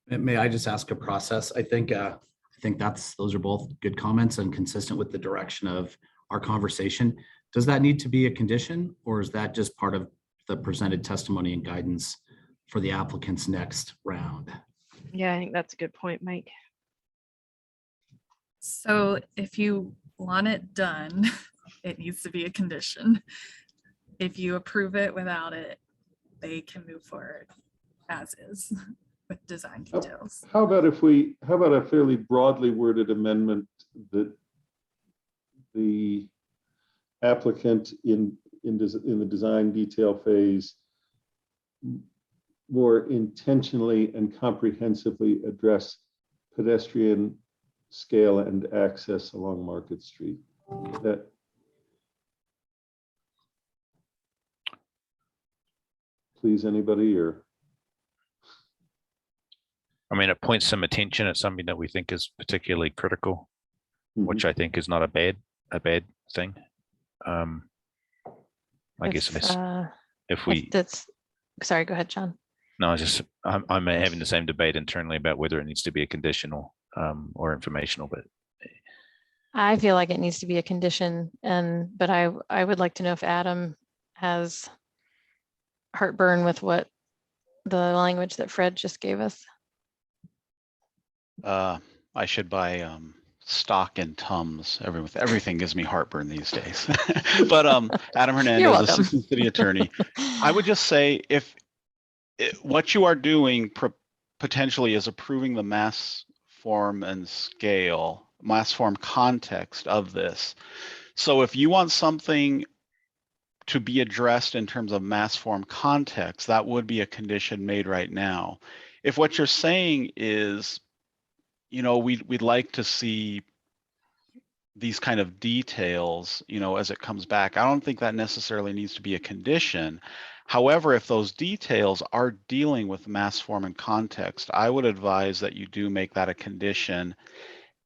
May I just ask a process? I think those are both good comments and consistent with the direction of our conversation. Does that need to be a condition, or is that just part of the presented testimony and guidance for the applicant's next round? Yeah, I think that's a good point, Mike. So if you want it done, it needs to be a condition. If you approve it without it, they can move forward as is with design details. How about a fairly broadly worded amendment that the applicant in the design detail phase more intentionally and comprehensively address pedestrian scale and access along Market Street? That please anybody, or I mean, it points some attention at something that we think is particularly critical, which I think is not a bad thing. I guess if we, sorry, go ahead, John. No, I'm having the same debate internally about whether it needs to be a conditional or informational, but I feel like it needs to be a condition, but I would like to know if Adam has heartburn with what the language that Fred just gave us. I should buy stock in Tums. Everything gives me heartburn these days. But Adam Hernandez, Assistant City Attorney, I would just say what you are doing potentially is approving the mass form and scale, mass form context of this. So if you want something to be addressed in terms of mass form context, that would be a condition made right now. If what you're saying is, you know, we'd like to see these kind of details, you know, as it comes back, I don't think that necessarily needs to be a condition. However, if those details are dealing with mass form and context, I would advise that you do make that a condition.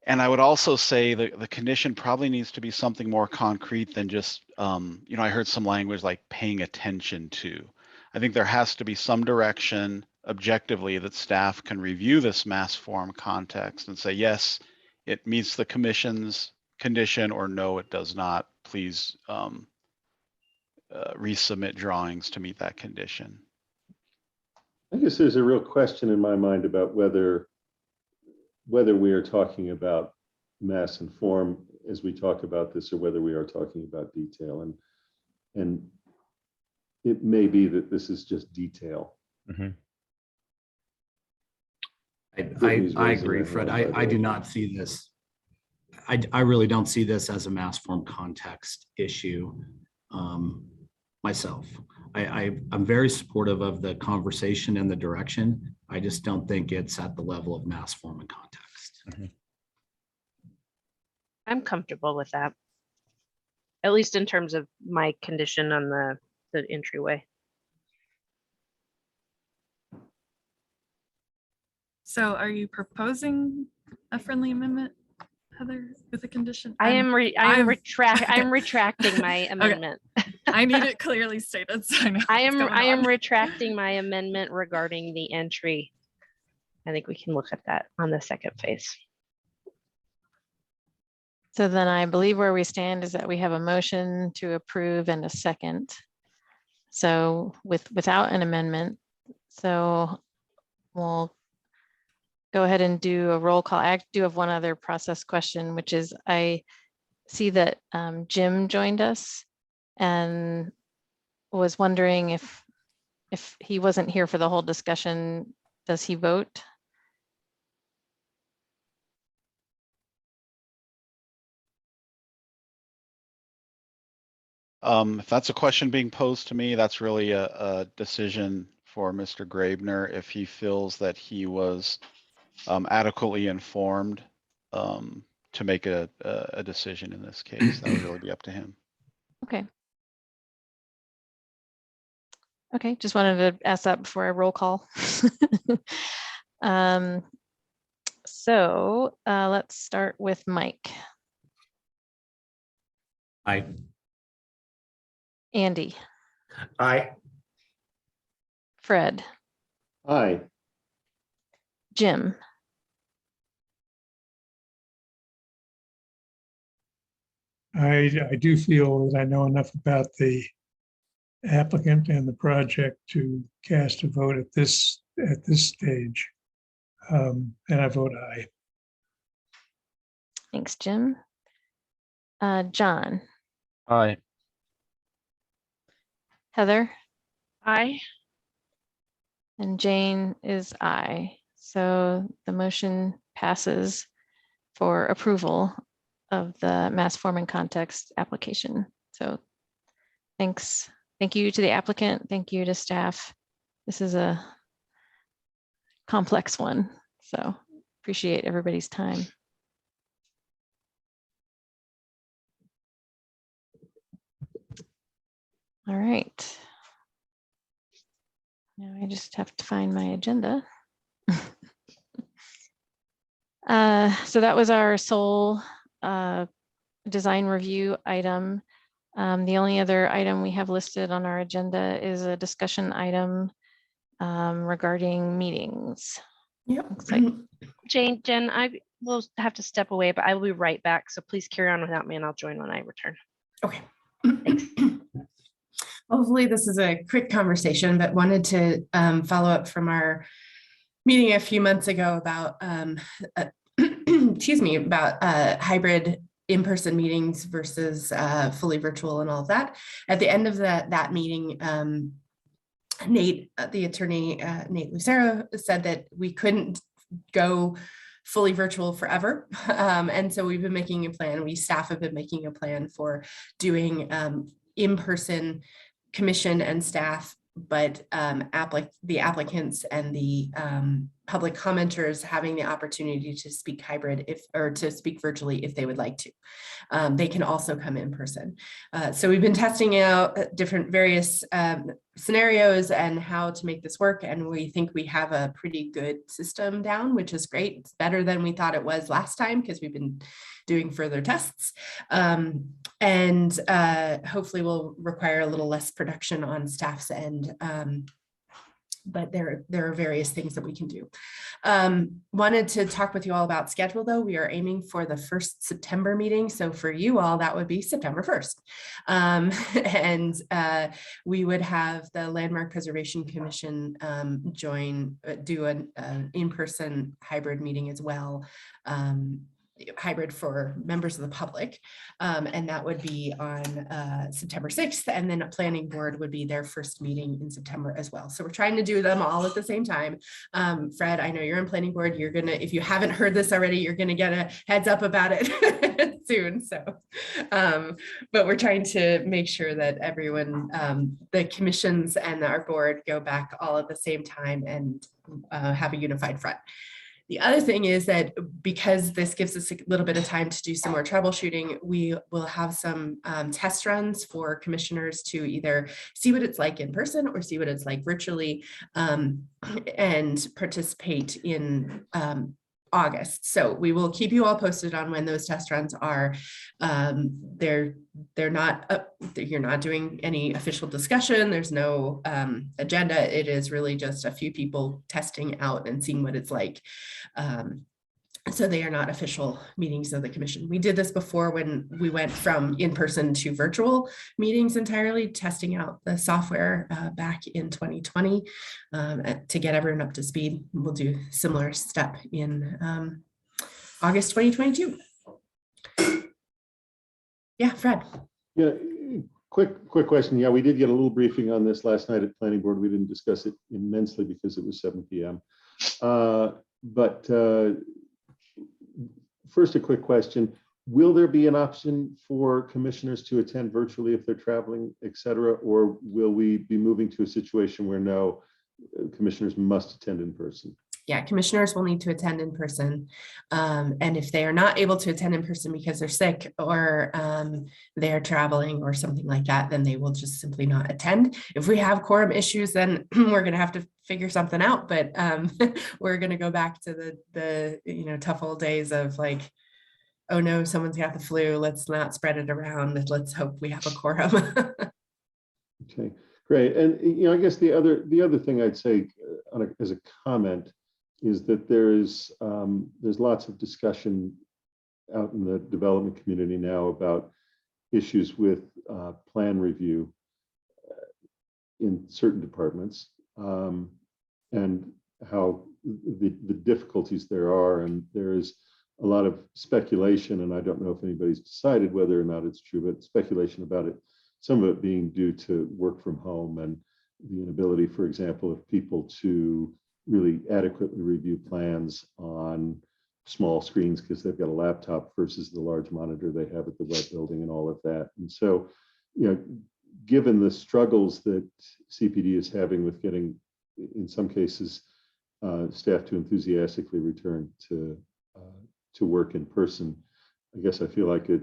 And I would also say that the condition probably needs to be something more concrete than just, you know, I heard some language like paying attention to. I think there has to be some direction objectively that staff can review this mass form context and say, yes, it meets the commission's condition, or no, it does not. Please resubmit drawings to meet that condition. I guess there's a real question in my mind about whether we are talking about mass and form as we talk about this, or whether we are talking about detail. And it may be that this is just detail. I agree, Fred. I do not see this. I really don't see this as a mass form context issue myself. I'm very supportive of the conversation and the direction. I just don't think it's at the level of mass form and context. I'm comfortable with that, at least in terms of my condition on the entryway. So are you proposing a friendly amendment, Heather, with a condition? I'm retracting my amendment. I need it clearly stated. So I am retracting my amendment regarding the entry. I think we can look at that on the second phase. So then I believe where we stand is that we have a motion to approve and a second. So without an amendment, so we'll go ahead and do a roll call. I do have one other process question, which is I see that Jim joined us and was wondering if he wasn't here for the whole discussion, does he vote? If that's a question being posed to me, that's really a decision for Mr. Graebner. If he feels that he was adequately informed to make a decision in this case, that would really be up to him. Okay. Okay, just wanted to ask that before I roll call. So let's start with Mike. Aye. Andy. Aye. Fred. Aye. Jim. I do feel that I know enough about the applicant and the project to cast a vote at this stage. And I vote aye. Thanks, Jim. John. Aye. Heather. Aye. And Jane is aye. So the motion passes for approval of the mass form and context application. So thanks. Thank you to the applicant. Thank you to staff. This is a complex one, so appreciate everybody's time. All right. Now I just have to find my agenda. So that was our sole design review item. The only other item we have listed on our agenda is a discussion item regarding meetings. Yep. Like Jen, I will have to step away, but I will be right back. So please carry on without me and I'll join when I return. Okay. Hopefully this is a quick conversation, but wanted to follow up from our meeting a few months ago about, excuse me, about hybrid in-person meetings versus fully virtual and all of that. At the end of that meeting, Nate, the attorney, Nate Lucero, said that we couldn't go fully virtual forever. And so we've been making a plan. We staff have been making a plan for doing in-person commission and staff, but the applicants and the public commenters having the opportunity to speak hybrid or to speak virtually if they would like to. They can also come in person. So we've been testing out different various scenarios and how to make this work. And we think we have a pretty good system down, which is great. It's better than we thought it was last time because we've been doing further tests. And hopefully will require a little less production on staff's end. But there are various things that we can do. Wanted to talk with you all about schedule though. We are aiming for the 1st September meeting. So for you all, that would be September 1st. And we would have the Landmark Preservation Commission do an in-person hybrid meeting as well hybrid for members of the public. And that would be on September 6th. And then a planning board would be their first meeting in September as well. So we're trying to do them all at the same time. Fred, I know you're in planning board. You're gonna, if you haven't heard this already, you're gonna get a heads up about it soon. So, but we're trying to make sure that everyone, the commissions and our board go back all at the same time and have a unified front. The other thing is that because this gives us a little bit of time to do some more troubleshooting, we will have some test runs for commissioners to either see what it's like in person or see what it's like virtually, and participate in August. So we will keep you all posted on when those test runs are. They're not, you're not doing any official discussion. There's no agenda. It is really just a few people testing out and seeing what it's like. So they are not official meetings of the commission. We did this before when we went from in-person to virtual meetings entirely, testing out the software back in 2020 to get everyone up to speed. We'll do similar step in August 2022. Yeah, Fred. Yeah, quick question. Yeah, we did get a little briefing on this last night at planning board. We didn't discuss it immensely because it was 7 p.m. First, a quick question. Will there be an option for commissioners to attend virtually if they're traveling, et cetera, or will we be moving to a situation where no, commissioners must attend in person? Yeah, commissioners will need to attend in person. And if they are not able to attend in person because they're sick or they're traveling or something like that, then they will just simply not attend. If we have quorum issues, then we're going to have to figure something out. But we're going to go back to the tough old days of like, oh no, someone's got the flu. Let's not spread it around. Let's hope we have a quorum. Okay, great. And I guess the other thing I'd say as a comment is that there's lots of discussion out in the development community now about issues with plan review in certain departments, and how the difficulties there are. And there is a lot of speculation, and I don't know if anybody's decided whether or not it's true, but speculation about it, some of it being due to work from home and the inability, for example, of people to really adequately review plans on small screens because they've got a laptop versus the large monitor they have at the web building and all of that. And so, given the struggles that CPD is having with getting, in some cases, staff to enthusiastically return to work in person, I guess I feel like it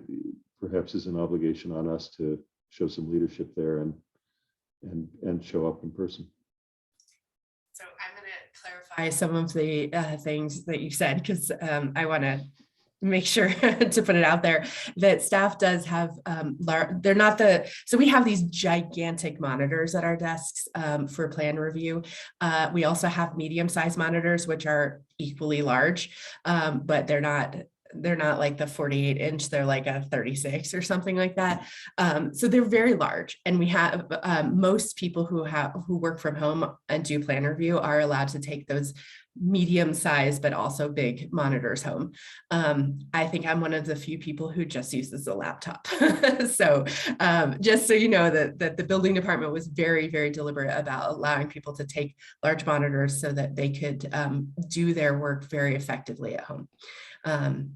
perhaps is an obligation on us to show some leadership there and show up in person. So I'm going to clarify some of the things that you said, because I want to make sure to put it out there that staff does have, they're not so we have these gigantic monitors at our desks for plan review. We also have medium-sized monitors, which are equally large, but they're not like the 48-inch, they're like a 36 or something like that. So they're very large. And we have most people who work from home and do plan review are allowed to take those medium-sized but also big monitors home. I think I'm one of the few people who just uses a laptop. So just so you know that the building department was very, very deliberate about allowing people to take large monitors so that they could do their work very effectively at home.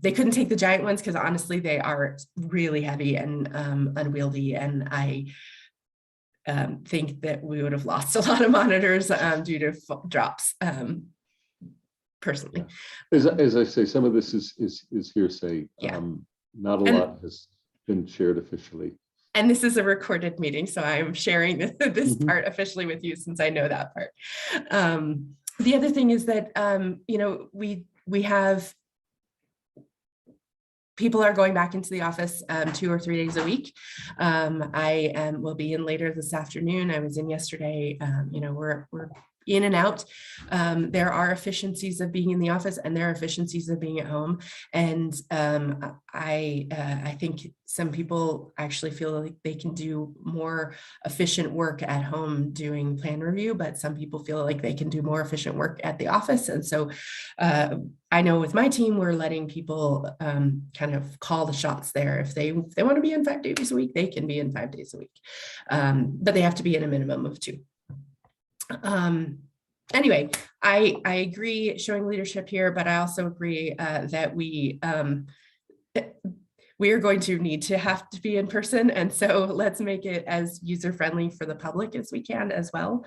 They couldn't take the giant ones because honestly, they are really heavy and unwieldy. And I think that we would have lost a lot of monitors due to drops. Personally, as I say, some of this is hearsay. Yeah. Not a lot has been shared officially. And this is a recorded meeting, so I'm sharing this part officially with you since I know that part. The other thing is that we have people are going back into the office 2 or 3 days a week. I will be in later this afternoon. I was in yesterday. We're in and out. There are efficiencies of being in the office and there are efficiencies of being at home. And I think some people actually feel like they can do more efficient work at home doing plan review, but some people feel like they can do more efficient work at the office. And so I know with my team, we're letting people kind of call the shots there. If they want to be in 5 days a week, they can be in 5 days a week, but they have to be in a minimum of 2. Anyway, I agree showing leadership here, but I also agree that we are going to need to have to be in person. And so let's make it as user-friendly for the public as we can as well,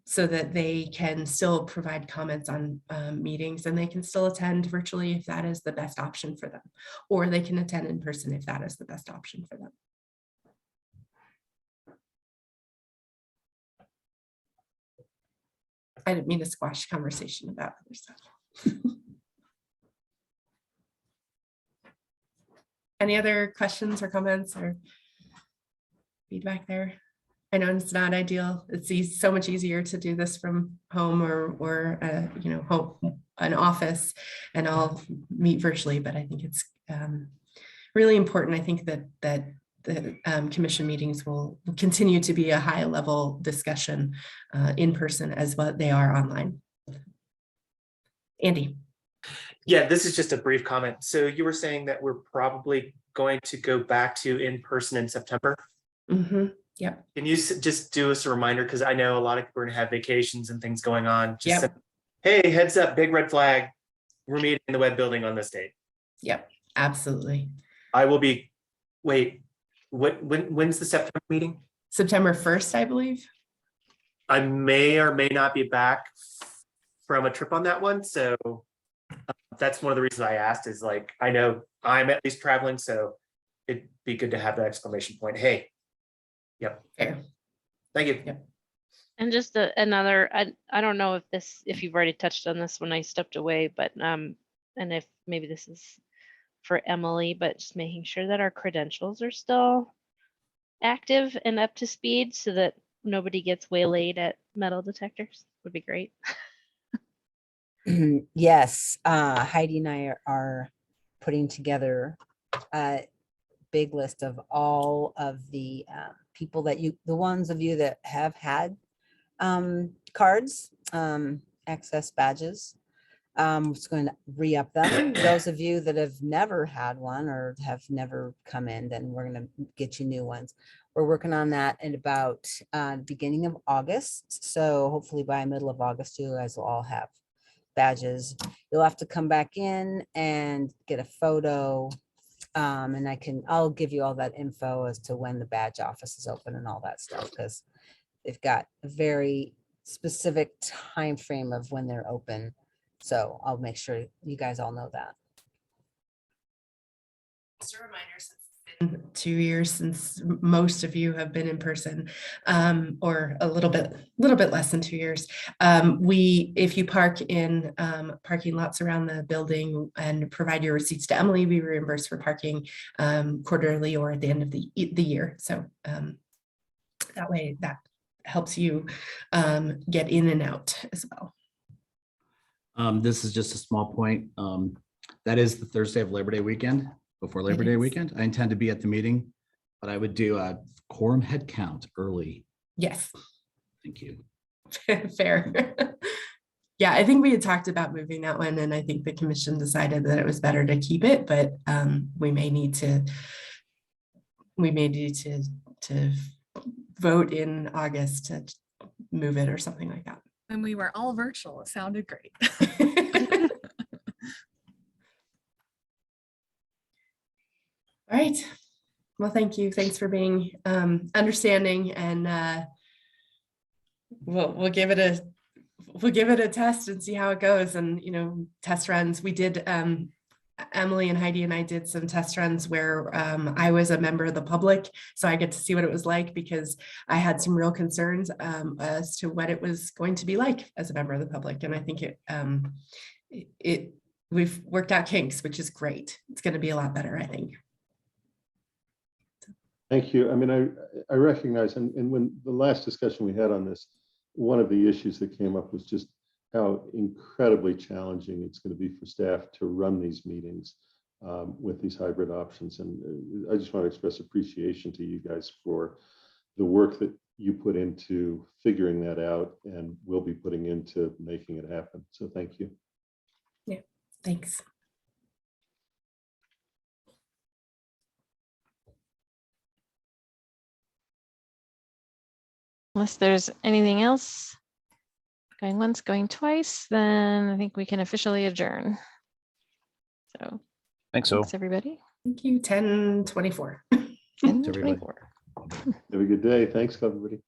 so that they can still provide comments on meetings and they can still attend virtually if that is the best option for them, or they can attend in person if that is the best option for them. I didn't mean to squash conversation about other stuff. Any other questions or comments or feedback there? I know it's not ideal. It's so much easier to do this from home or an office, and I'll meet virtually, but I think it's really important. I think that the commission meetings will continue to be a high level discussion in person as what they are online. Andy. Yeah, this is just a brief comment. So you were saying that we're probably going to go back to in person in September. Mm-hmm. Yep. Can you just do us a reminder? Because I know a lot of people are going to have vacations and things going on. Just yep. Say, hey, heads up, big red flag. We're meeting in the web building on this date. Yep, absolutely. I will be, wait, when's the September meeting? September 1st, I believe. I may or may not be back from a trip on that one. So that's one of the reasons I asked, is like, I know I'm at least traveling, so it'd be good to have that exclamation point. Hey, yep. Fair. Thank you. Yep. And just another, I don't know if you've already touched on this when I stepped away, but and if maybe this is for Emily, but just making sure that our credentials are still active and up to speed so that nobody gets waylaid at metal detectors would be great. Yes, Heidi and I are putting together a big list of all of the people that the ones of you that have had cards, access badges. Just going to re-up them. Those of you that have never had one or have never come in, then we're going to get you new ones. We're working on that in about the beginning of August. So hopefully by middle of August, you guys will all have badges. You'll have to come back in and get a photo. And I'll give you all that info as to when the badge office is open and all that stuff, because they've got a very specific time frame of when they're open. So I'll make sure you guys all know that. Just a reminder, since it's been 2 years since most of you have been in person, or a little bit less than 2 years. If you park in parking lots around the building and provide your receipts to Emily, we reimburse for parking quarterly or at the end of the year. So that way that helps you get in and out as well. This is just a small point. That is the Thursday of Labor Day weekend, before Labor Day weekend. I intend to be at the meeting, but I would do a quorum head count early. Yes. Thank you. Fair. Yeah, I think we had talked about moving that one, and I think the commission decided that it was better to keep it, but we may need to vote in August to move it or something like that. When we were all virtual, it sounded great. All right. Well, thank you. Thanks for being understanding, and we'll give it a test and see how it goes. And test runs. We did. Emily and Heidi and I did some test runs where I was a member of the public, so I get to see what it was like, because I had some real concerns as to what it was going to be like as a member of the public. And I think we've worked out kinks, which is great. It's going to be a lot better, I think. Thank you. I mean, I recognize, and when the last discussion we had on this, one of the issues that came up was just how incredibly challenging it's going to be for staff to run these meetings with these hybrid options. And I just want to express appreciation to you guys for the work that you put into figuring that out and will be putting into making it happen. So thank you. Yeah, thanks. Unless there's anything else going once, going twice, then I think we can officially adjourn. So Thanks, so. thanks, everybody. Thank you. 10:24. 10:24. Have a good day. Thanks, everybody.